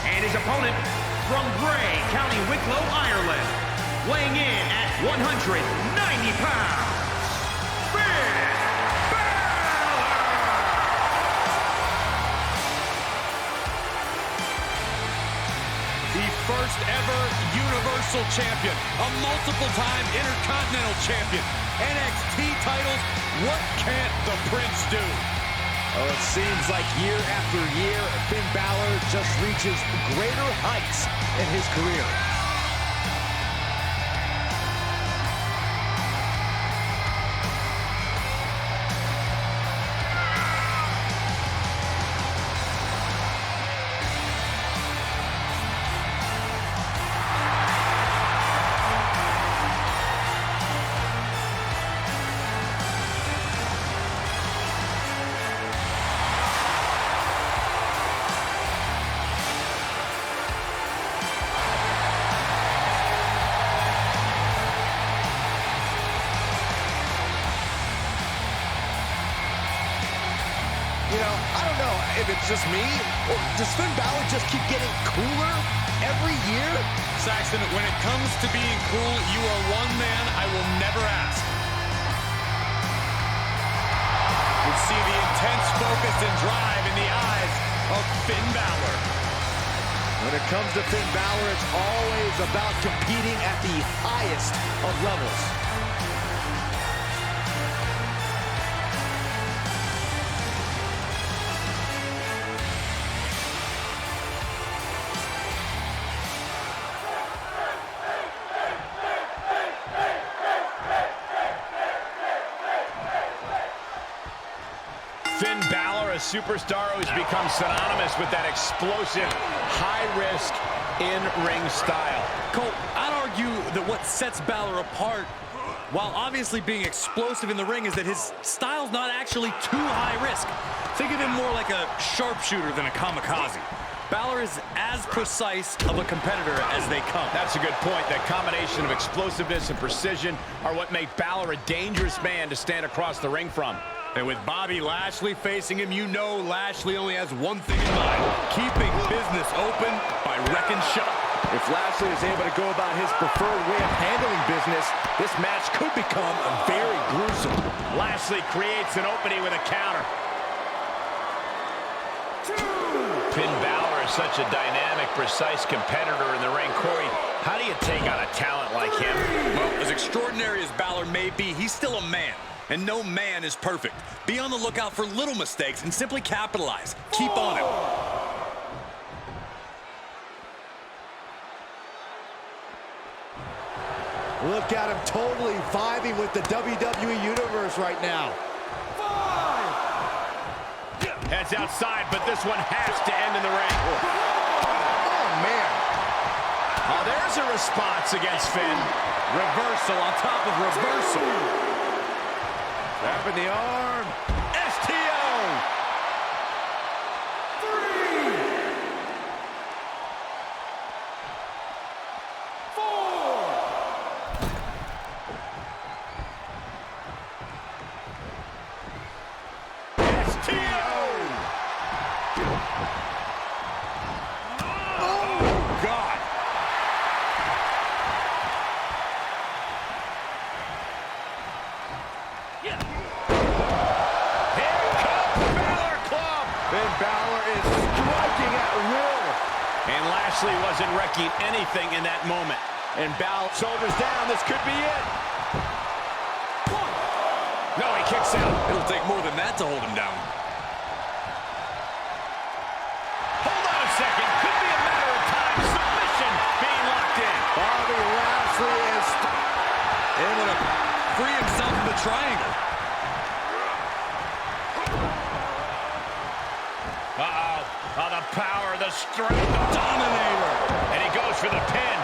And his opponent from Bray, County Wicklow, Ireland, weighing in at 190 pounds, Finn Balor! The first ever Universal Champion, a multiple-time Intercontinental Champion, NXT titles. What can't the Prince do? Oh, it seems like year after year, Finn Balor just reaches greater heights in his career. You know, I don't know if it's just me, or does Finn Balor just keep getting cooler every year? Saxton, when it comes to being cool, you are one man I will never ask. You see the intense focus and drive in the eyes of Finn Balor. When it comes to Finn Balor, it's always about competing at the highest of levels. Finn Balor, a superstar who's become synonymous with that explosive, high-risk, in-ring style. Cole, I'd argue that what sets Balor apart, while obviously being explosive in the ring, is that his style's not actually too high risk. Think of him more like a sharpshooter than a kamikaze. Balor is as precise of a competitor as they come. That's a good point. That combination of explosiveness and precision are what make Balor a dangerous man to stand across the ring from. And with Bobby Lashley facing him, you know Lashley only has one thing in mind: keeping business open by wrecking shop. If Lashley is able to go about his preferred way of handling business, this match could become very gruesome. Lashley creates an opening with a counter. Finn Balor is such a dynamic, precise competitor in the ring. Corey, how do you take on a talent like him? Well, as extraordinary as Balor may be, he's still a man. And no man is perfect. Be on the lookout for little mistakes and simply capitalize. Keep on him. Look at him totally vibing with the WWE Universe right now. Heads outside, but this one has to end in the ring. Oh, man. Oh, there's a response against Finn. Reversal on top of reversal. Grab in the arm. STO. 3, 4. STO. Oh, God. Finn Balor is striking at will. And Lashley wasn't wrecking anything in that moment. And Balor shoulders down. This could be it. No, he kicks out. It'll take more than that to hold him down. Hold on a second. Could be a matter of time. Submission being locked in. Bobby Lashley is Able to free himself from the triangle. Uh-oh. Oh, the power, the strength. Dominator. And he goes for the pin.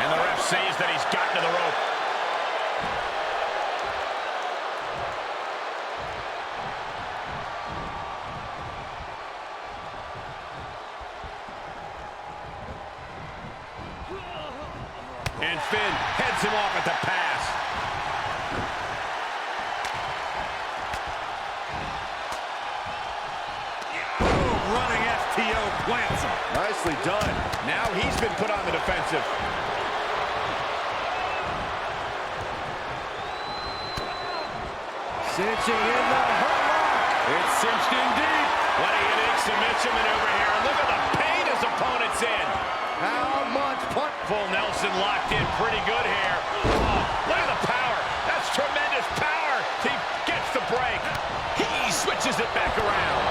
And the ref sees that he's gotten to the rope. Finn heads him off at the pass. Running FTO plants him. Nicely done. Now he's been put on the defensive. Cinching in the hurt. It's cinched in deep. What a unique submission maneuver here. Look at the pain his opponent's in. How much punch? Full Nelson locked in pretty good here. Oh, look at the power. That's tremendous power. He gets the break. He switches it back around.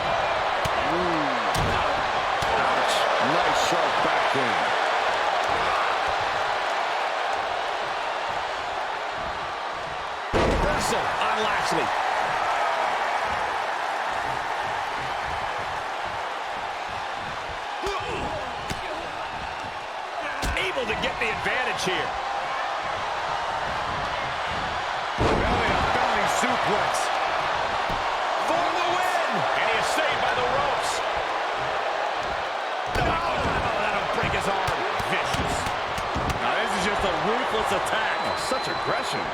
Ouch. Nice sharp backhand. Reversal on Lashley. Able to get the advantage here. Belly suplex. For the win! And he is saved by the ropes. Oh, that'll break his arm. Vicious. Now this is just a ruthless attack. Such aggression.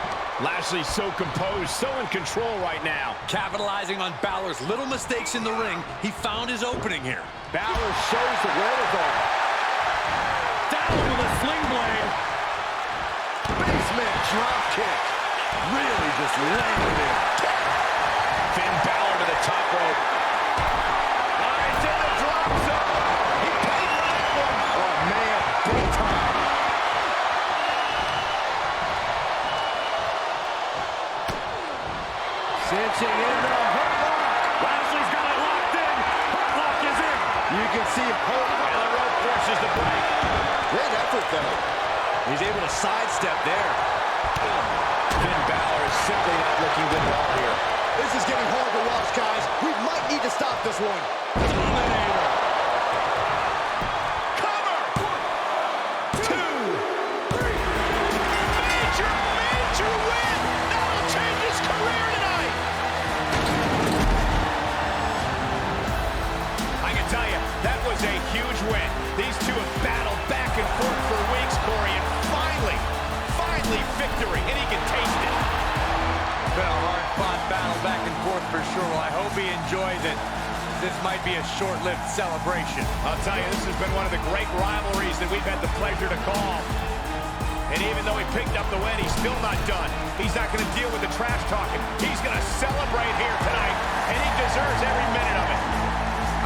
Lashley's so composed, so in control right now. Capitalizing on Balor's little mistakes in the ring, he found his opening here. Balor shows the wherewithal. Down with a sling blade. Basement drop kick. Really just landed it. Finn Balor to the top rope. It's in the drop zone. He paid for that one. Oh, man. Big time. Cinching in the hurt lock. Lashley's got it locked in. Hurt lock is in. You can see him holding And the rope forces the break. Great effort, though. He's able to sidestep there. Finn Balor is simply not looking good at all here. This is getting hard to watch, guys. We might need to stop this one. Dominator. Cover! 1, 2, 3. Major win! That'll change his career tonight! I can tell you, that was a huge win. These two have battled back and forth for weeks, Corey, and finally, victory, and he can taste it. Been a hard-fought battle back and forth for sure. Well, I hope he enjoys it. This might be a short-lived celebration. I'll tell you, this has been one of the great rivalries that we've had the pleasure to call. And even though he picked up the win, he's still not done. He's not going to deal with the trash talking. He's going to celebrate here tonight, and he deserves every minute of it.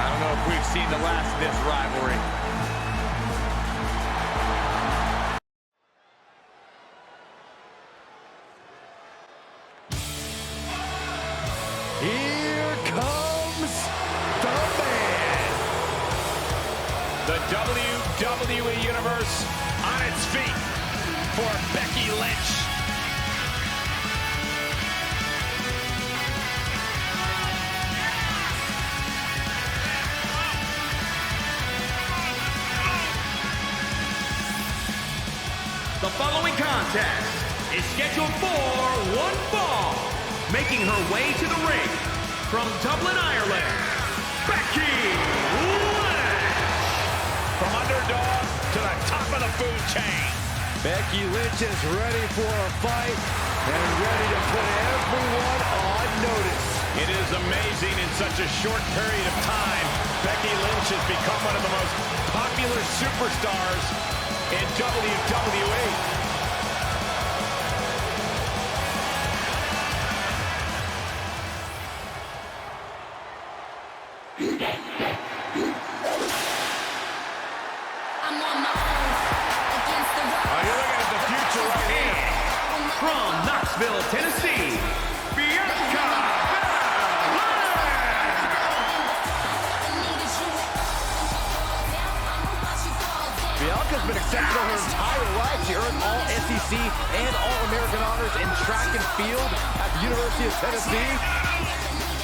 I don't know if we've seen the last of this rivalry. Here comes the man. The WWE Universe on its feet for Becky Lynch. The following contest is scheduled for one fall. Making her way to the ring from Dublin, Ireland, Becky Lynch. From underdog to the top of the food chain. Becky Lynch is ready for a fight and ready to put everyone on notice. It is amazing in such a short period of time, Becky Lynch has become one of the most popular superstars in WWE. From Knoxville, Tennessee, Bianca Bianca's been exceptional her entire life. She earned all SEC and All-American honors in track and field at the University of Tennessee.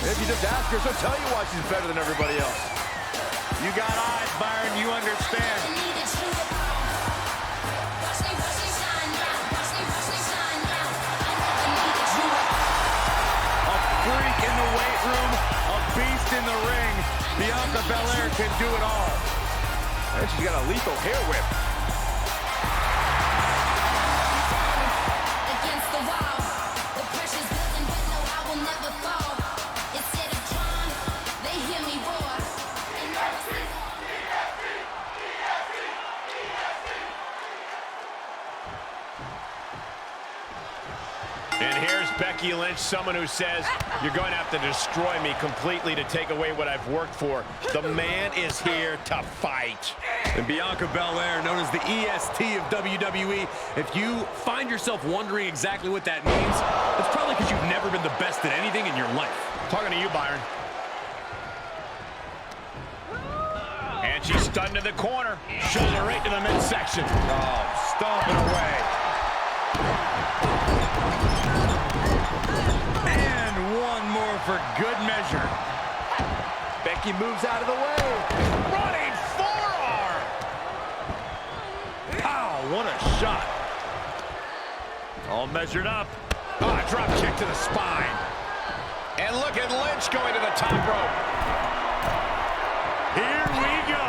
And if you just ask her, she'll tell you why she's better than everybody else. You got eyes, Byron. You understand. Freak in the weight room, a beast in the ring. Bianca Belair can do it all. And she's got a lethal hair whip. And here's Becky Lynch, someone who says, you're going to have to destroy me completely to take away what I've worked for. The man is here to fight. And Bianca Belair, known as the EST of WWE, if you find yourself wondering exactly what that means, it's probably because you've never been the best at anything in your life. Talking to you, Byron. And she's stunned in the corner. Shoulder right to the midsection. Oh, stomping away. And one more for good measure. Becky moves out of the way. Running forearm. Pow, what a shot. All measured up. Oh, a drop kick to the spine. And look at Lynch going to the top rope. Here we go.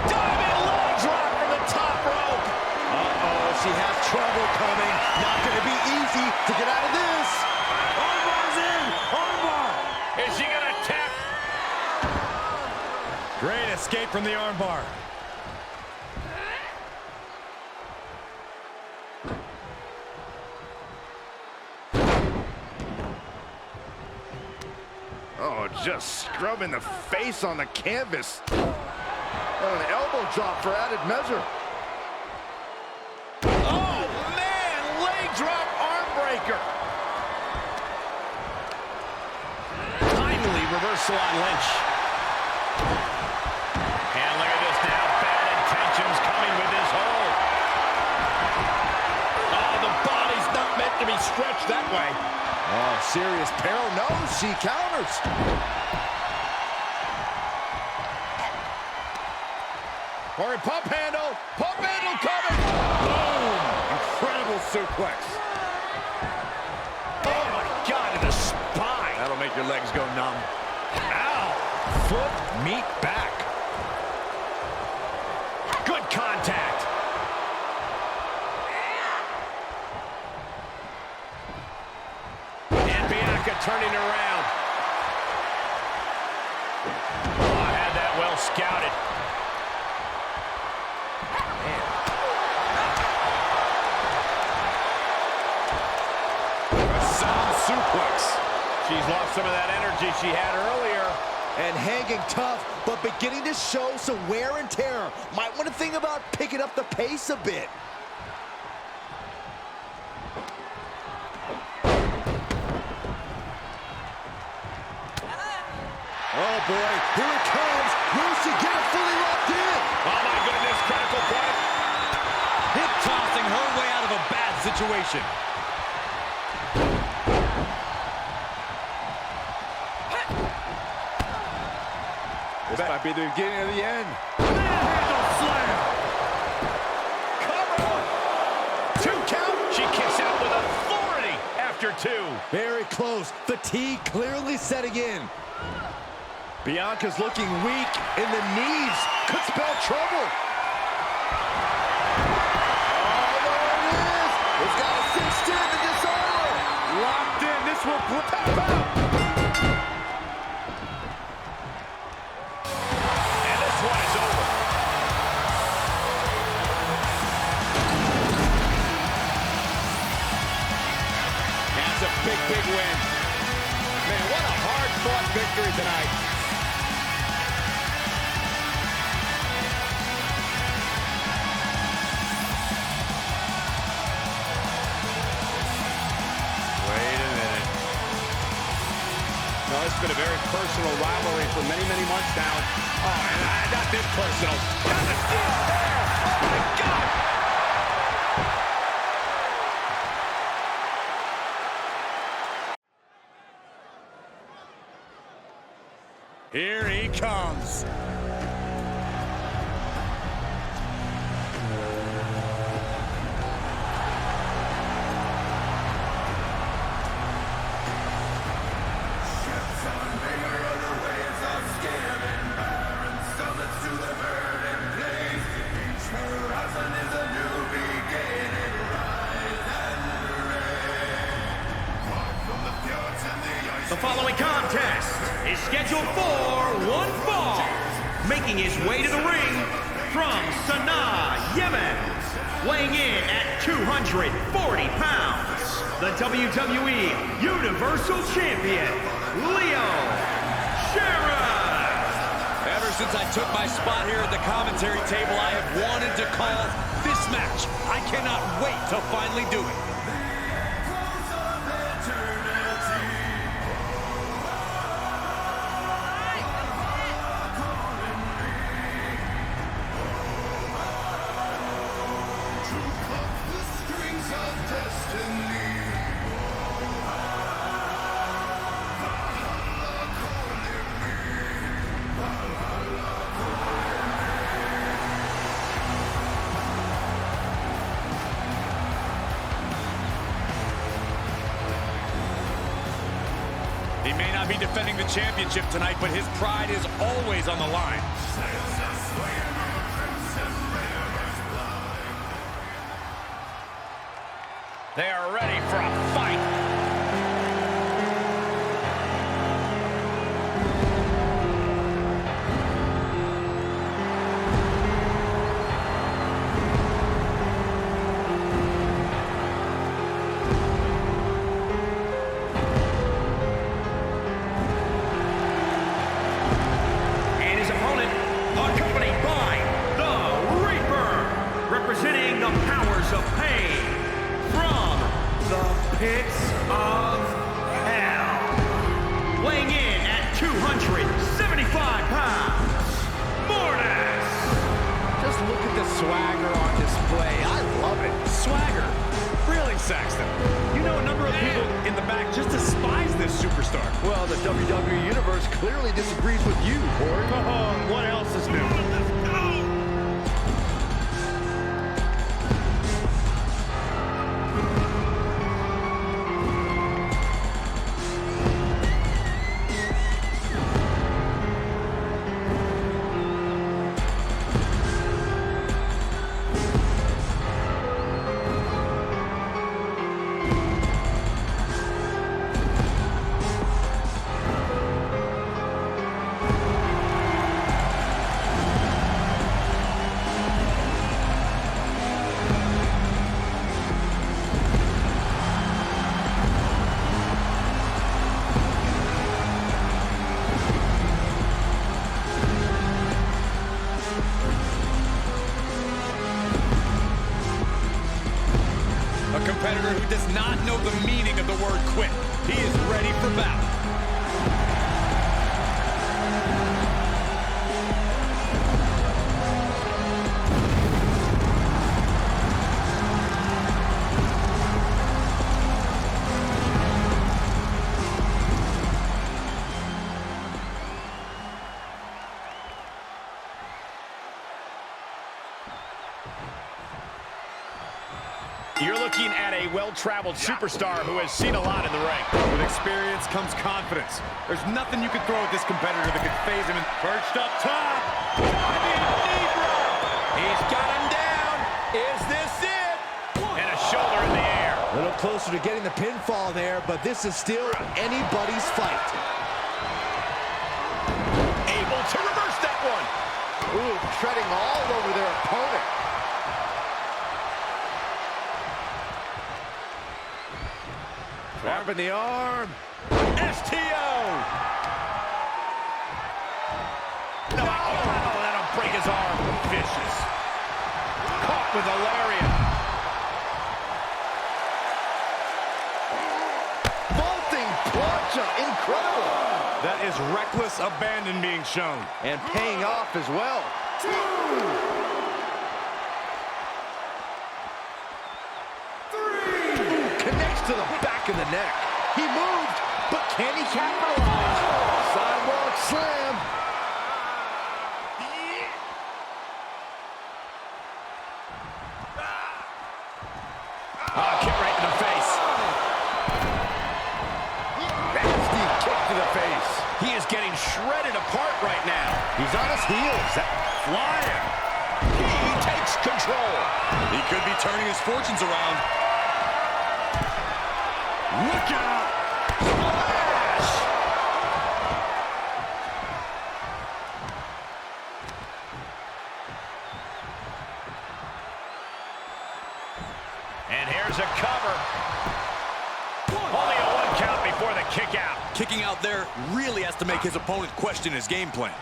Diving low drop from the top rope. Uh-oh, she has trouble coming. Not going to be easy to get out of this. Armbar's in. Armbar. Is she going to tap? Great escape from the armbar. Oh, just scrubbing the face on the canvas. Oh, an elbow drop for added measure. Oh, man, leg drop arm breaker. Timely reversal on Lynch. And look at this now, bad intentions coming with this hold. Oh, the body's not meant to be stretched that way. Oh, serious peril. No, she counters. Or a pump handle coming. Boom. Incredible suplex. Oh, my God, to the spine. That'll make your legs go numb. Ow. Foot meet back. Good contact. And Bianca turning around. Oh, I had that well scouted. A sound suplex. She's lost some of that energy she had earlier. And hanging tough, but beginning to show some wear and tear. Might want to think about picking up the pace a bit. Oh boy, here it comes. Will she get it fully locked in? Oh my goodness, critical point. Hip tossing her way out of a bad situation. This might be the beginning of the end. Manhandle slam. Cover. 2 count. She kicks out with authority after 2. Very close. Fatigue clearly setting in. Bianca's looking weak in the knees. Could spell trouble. Oh, there it is. It's got a cinched in the disorder. Locked in. This will Tap out. And this one is over. That's a big, big win. Man, what a hard-fought victory tonight. No, it's been a very personal rivalry for many, many months now. Oh, and not this personal. Got the steel there. Oh, my God. Here he comes. The following contest is scheduled for one fall. Making his way to the ring from Sanaa, Yemen, weighing in at 240 pounds, the WWE Universal Champion, Leo Sharon. Ever since I took my spot here at the commentary table, I have wanted to call this match. I cannot wait to finally do it. He may not be defending the championship tonight, but his pride is always on the line. They are ready for a fight. Representing the powers of pain from the pits of hell. Weighing in at 275 pounds, Mortis. Just look at the swagger on display. I love it. Swagger. Really, Saxton? You know a number of people in the back just despise this superstar. Well, the WWE Universe clearly disagrees with you, Corey. Oh, what else is new? A competitor who does not know the meaning of the word quit. He is ready for battle. You're looking at a well-traveled superstar who has seen a lot in the ring. With experience comes confidence. There's nothing you can throw at this competitor that can phase him. Perched up top. He's got him down. Is this it? And a shoulder in the air. A little closer to getting the pinfall there, but this is still anybody's fight. Able to reverse that one. Ooh, treading all over their opponent. Grabbing the arm. STO. No, oh, that'll break his arm. Vicious. Caught with a lariat. Vaulting plancha, incredible. That is reckless abandon being shown. And paying off as well. To the back of the neck. He moved, but can he capitalize? Sidewalk slam. Kick right in the face. Nasty kick to the face. He is getting shredded apart right now. He's on his heels. Flying. He takes control. He could be turning his fortunes around. Look out! Splash! There's a cover. Only a 1 count before the kick out. Kicking out there really has to make his opponent question his game plan.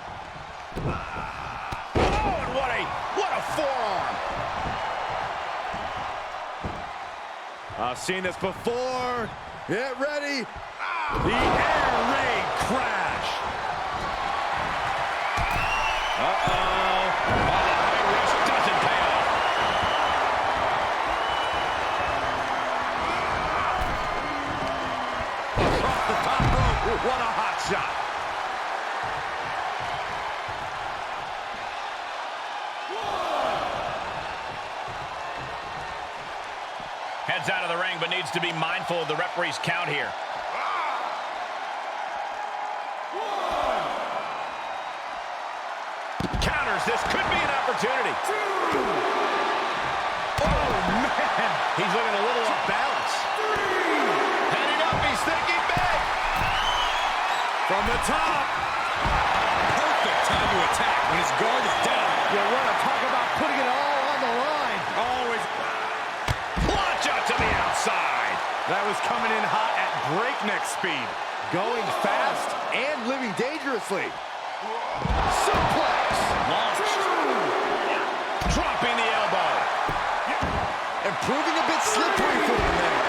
Oh, and what a forearm. I've seen this before. Get ready. The air raid crash. Uh-oh. The high risk doesn't pay off. Across the top rope. What a hot shot. Heads out of the ring, but needs to be mindful of the referee's count here. Counters. This could be an opportunity. Oh, man. He's looking a little off balance. Heading up. He's thinking big. From the top. Perfect time to attack when his guard is down. You want to talk about putting it all on the line. Always. Launch out to the outside. That was coming in hot at breakneck speed. Going fast and living dangerously. Suplex. Launched. Dropping the elbow. And proving a bit slippery for him there.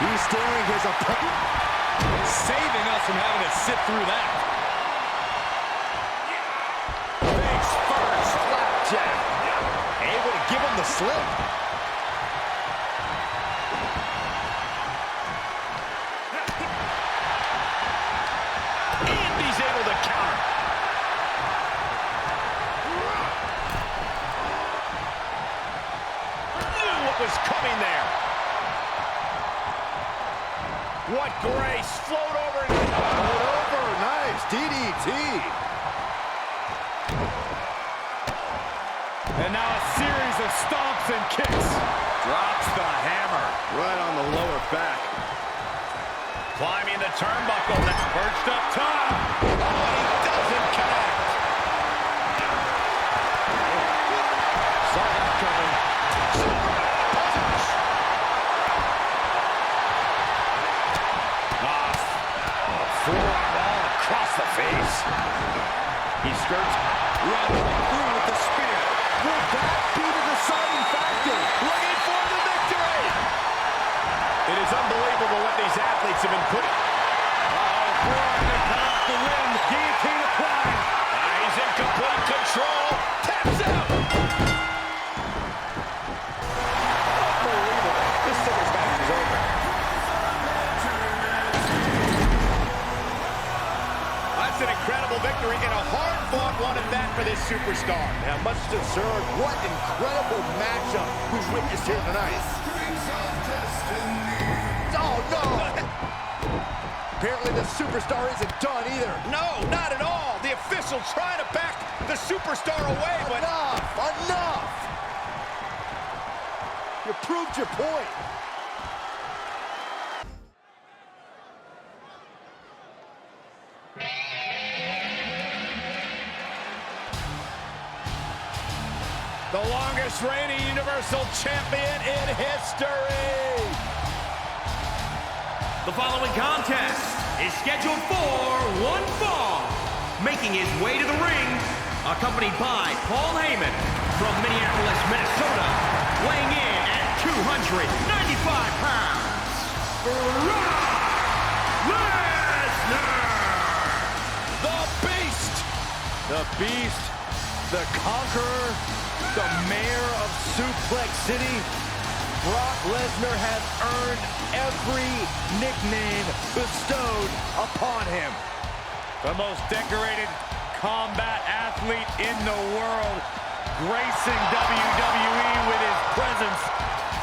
He's staring his opponent. Saving us from having to sit through that. Face first. Flapjack. Able to give him the slip. And he's able to counter. Knew what was coming there. What grace. Float over. Float over. Nice. DDT. And now a series of stomps and kicks. Drops the hammer. Right on the lower back. Climbing the turnbuckle. Perched up top. Oh, he doesn't connect. Saw that coming. Forearm all across the face. He skirts Right through with the spear. Would that be the deciding factor? looking for the victory. It is unbelievable what these athletes have been putting. Forearm to cut off the wind. Guillotine applied. He's in complete control. Taps out. Unbelievable. This singles match is over. That's an incredible victory and a hard-fought one at that for this superstar. Now, much deserved. What incredible matchup we've witnessed here tonight. Oh, no! Apparently the superstar isn't done either. No, not at all. The official trying to back the superstar away, but Enough! Enough! You proved your point. the longest reigning Universal Champion in history. The following contest is scheduled for one fall. Making his way to the ring, accompanied by Paul Heyman from Minneapolis, Minnesota, weighing in at 295 pounds, Brock Lesnar! The Beast! The Beast, the Conqueror, the Mayor of Suplex City. Brock Lesnar has earned every nickname bestowed upon him. The most decorated combat athlete in the world, gracing WWE with his presence.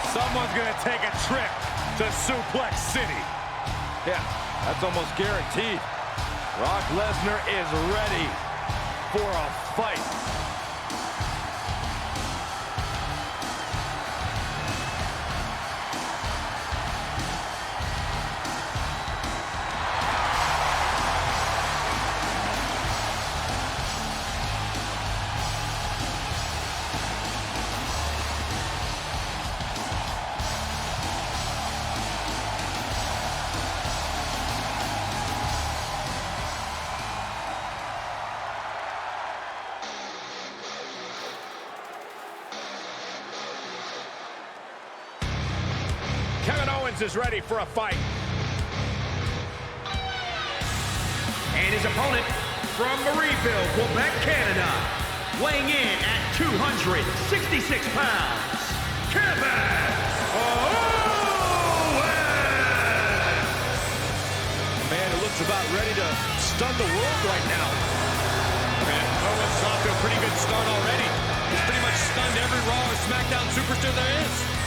Someone's gonna take a trip to Suplex City. Yeah, that's almost guaranteed. Brock Lesnar is ready for a fight. Owens is ready for a fight. And his opponent from Marieville, Quebec, Canada, weighing in at 266 pounds, Kevin Owens! Man, it looks about ready to stun the world right now. Man, Owens is off to a pretty good start already. He's pretty much stunned every Raw or SmackDown superstar there is.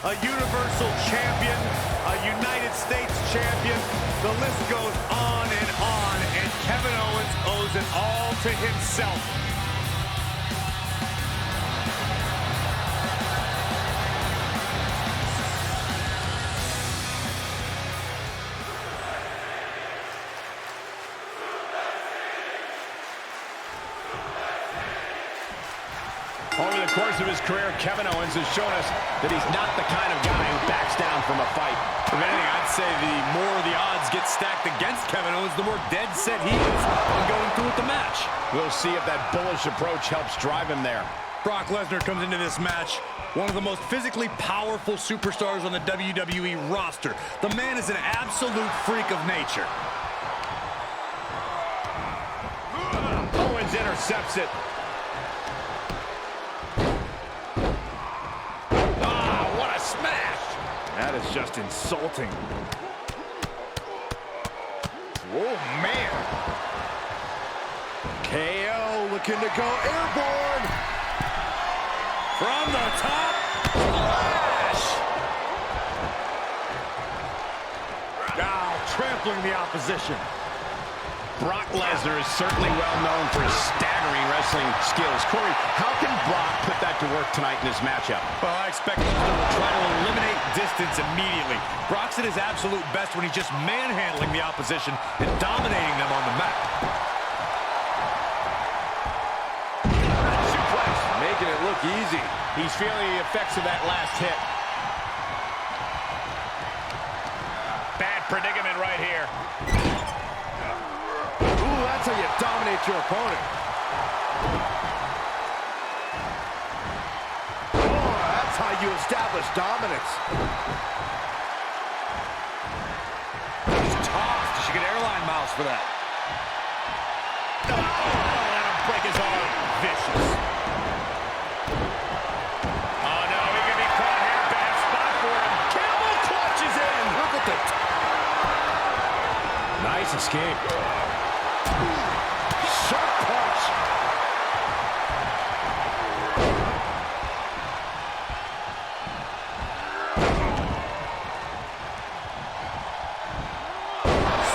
A Universal Champion, a United States Champion. The list goes on, and Kevin Owens owes it all to himself. Over the course of his career, Kevin Owens has shown us that he's not the kind of guy who backs down from a fight. If anything, I'd say the more the odds get stacked against Kevin Owens, the more dead set he is on going through with the match. We'll see if that bullish approach helps drive him there. Brock Lesnar comes into this match, one of the most physically powerful superstars on the WWE roster. The man is an absolute freak of nature. Owens intercepts it. That is just insulting. Whoa, man. KO looking to go airborne. From the top, splash! Now trampling the opposition. Brock Lesnar is certainly well known for his staggering wrestling skills. Corey, how can Brock put that to work tonight in this matchup? Well, I expect him to try to eliminate distance immediately. Brock's at his absolute best when he's just manhandling the opposition and dominating them on the mat. Suplex. Making it look easy. He's feeling the effects of that last hit. Bad predicament right here. That's how you dominate your opponent. Oh, that's how you establish dominance. He's tossed. You should get airline miles for that. Oh, let him break his arm. Vicious. Oh, no, he can be caught here. Bad spot for him. Camel clutches in. Look at that. Nice escape. Sharp punch.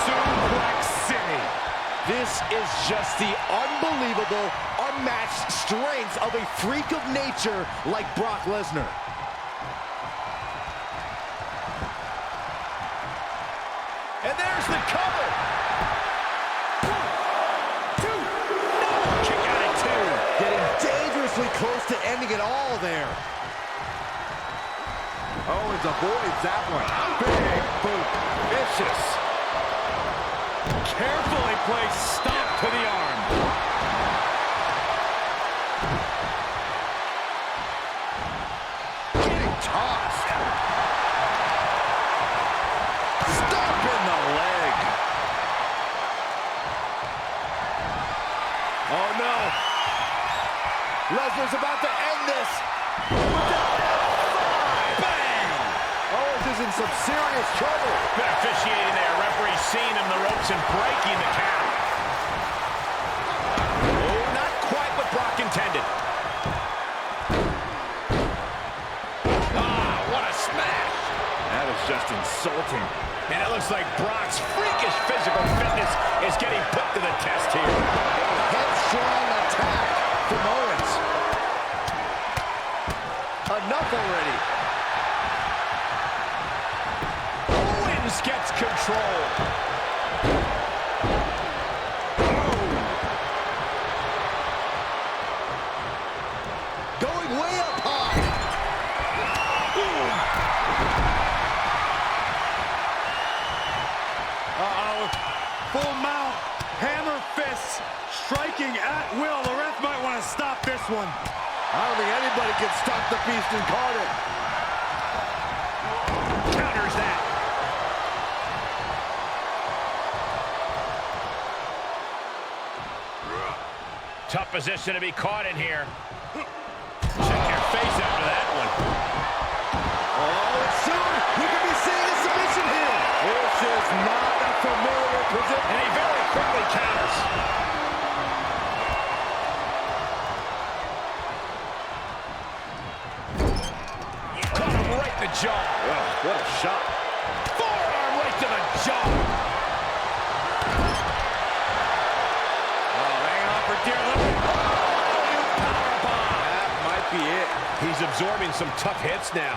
Suplex City. This is just the unbelievable, unmatched strength of a freak of nature like Brock Lesnar. And there's the cover. Dangerously close to ending it all there. Owens avoids that one. Big boot. Vicious. Carefully placed stop to the arm. Getting tossed. Stop in the leg. Oh no. Lesnar's about to end this. Bang! Owens is in some serious trouble. Good officiating there. Referee seeing him the ropes and breaking the count. Oh, not quite what Brock intended. Ah, what a smash. That is just insulting. And it looks like Brock's freakish physical fitness is getting put to the test here. Headstrong attack from Owens. Enough already. Owens gets control. Going way up high. one. I don't think anybody can stop the beast incarnate. Counters that. Tough position to be caught in here. Check your face after that one. Oh, and soon we could be seeing a submission here. This is not a familiar position. And he very quickly counters. Caught him right in the jaw. Oh, what a shot. Forearm right to the jaw. Oh, hanging on for dear life. That might be it. He's absorbing some tough hits now.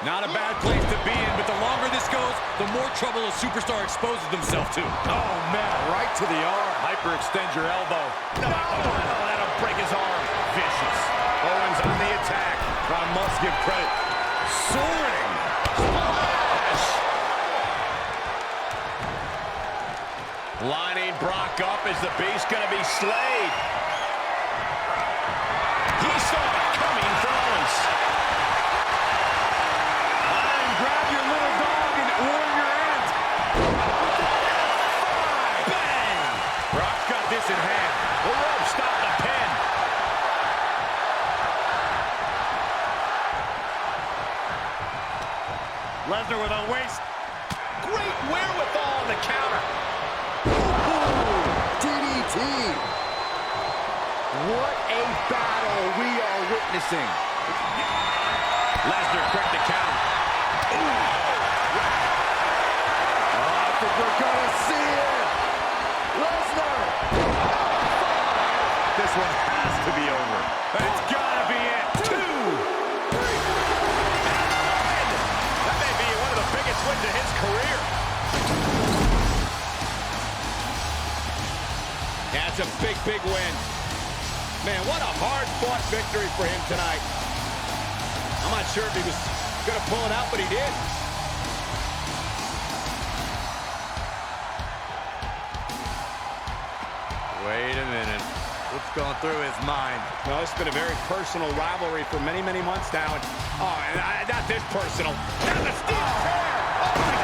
Not a bad place to be in, but the longer this goes, the more trouble a superstar exposes himself to. Oh, man, right to the arm. Hyperextend your elbow. No, that'll break his arm. Vicious. Owens on the attack. I must give credit. Soaring. Splash. Lining Brock up. Is the Beast going to be slayed? He saw it coming from Owens. Grab your little dog and warrior ant. Bang! Brock's got this in hand. The rope stopped the pin. Lesnar with a waist. Great wherewithal on the counter. DDT. What a battle we are witnessing. Lesnar quick to counter. I think we're gonna see it. Lesnar. This one has to be over. It's gotta be it. 2. 3. That may be one of the biggest wins of his career. That's a big, big win. Man, what a hard-fought victory for him tonight. I'm not sure if he was going to pull it out, but he did. Wait a minute. What's going through his mind? Well, it's been a very personal rivalry for many, many months now. Oh, not this personal. Not the steel chair. Oh, my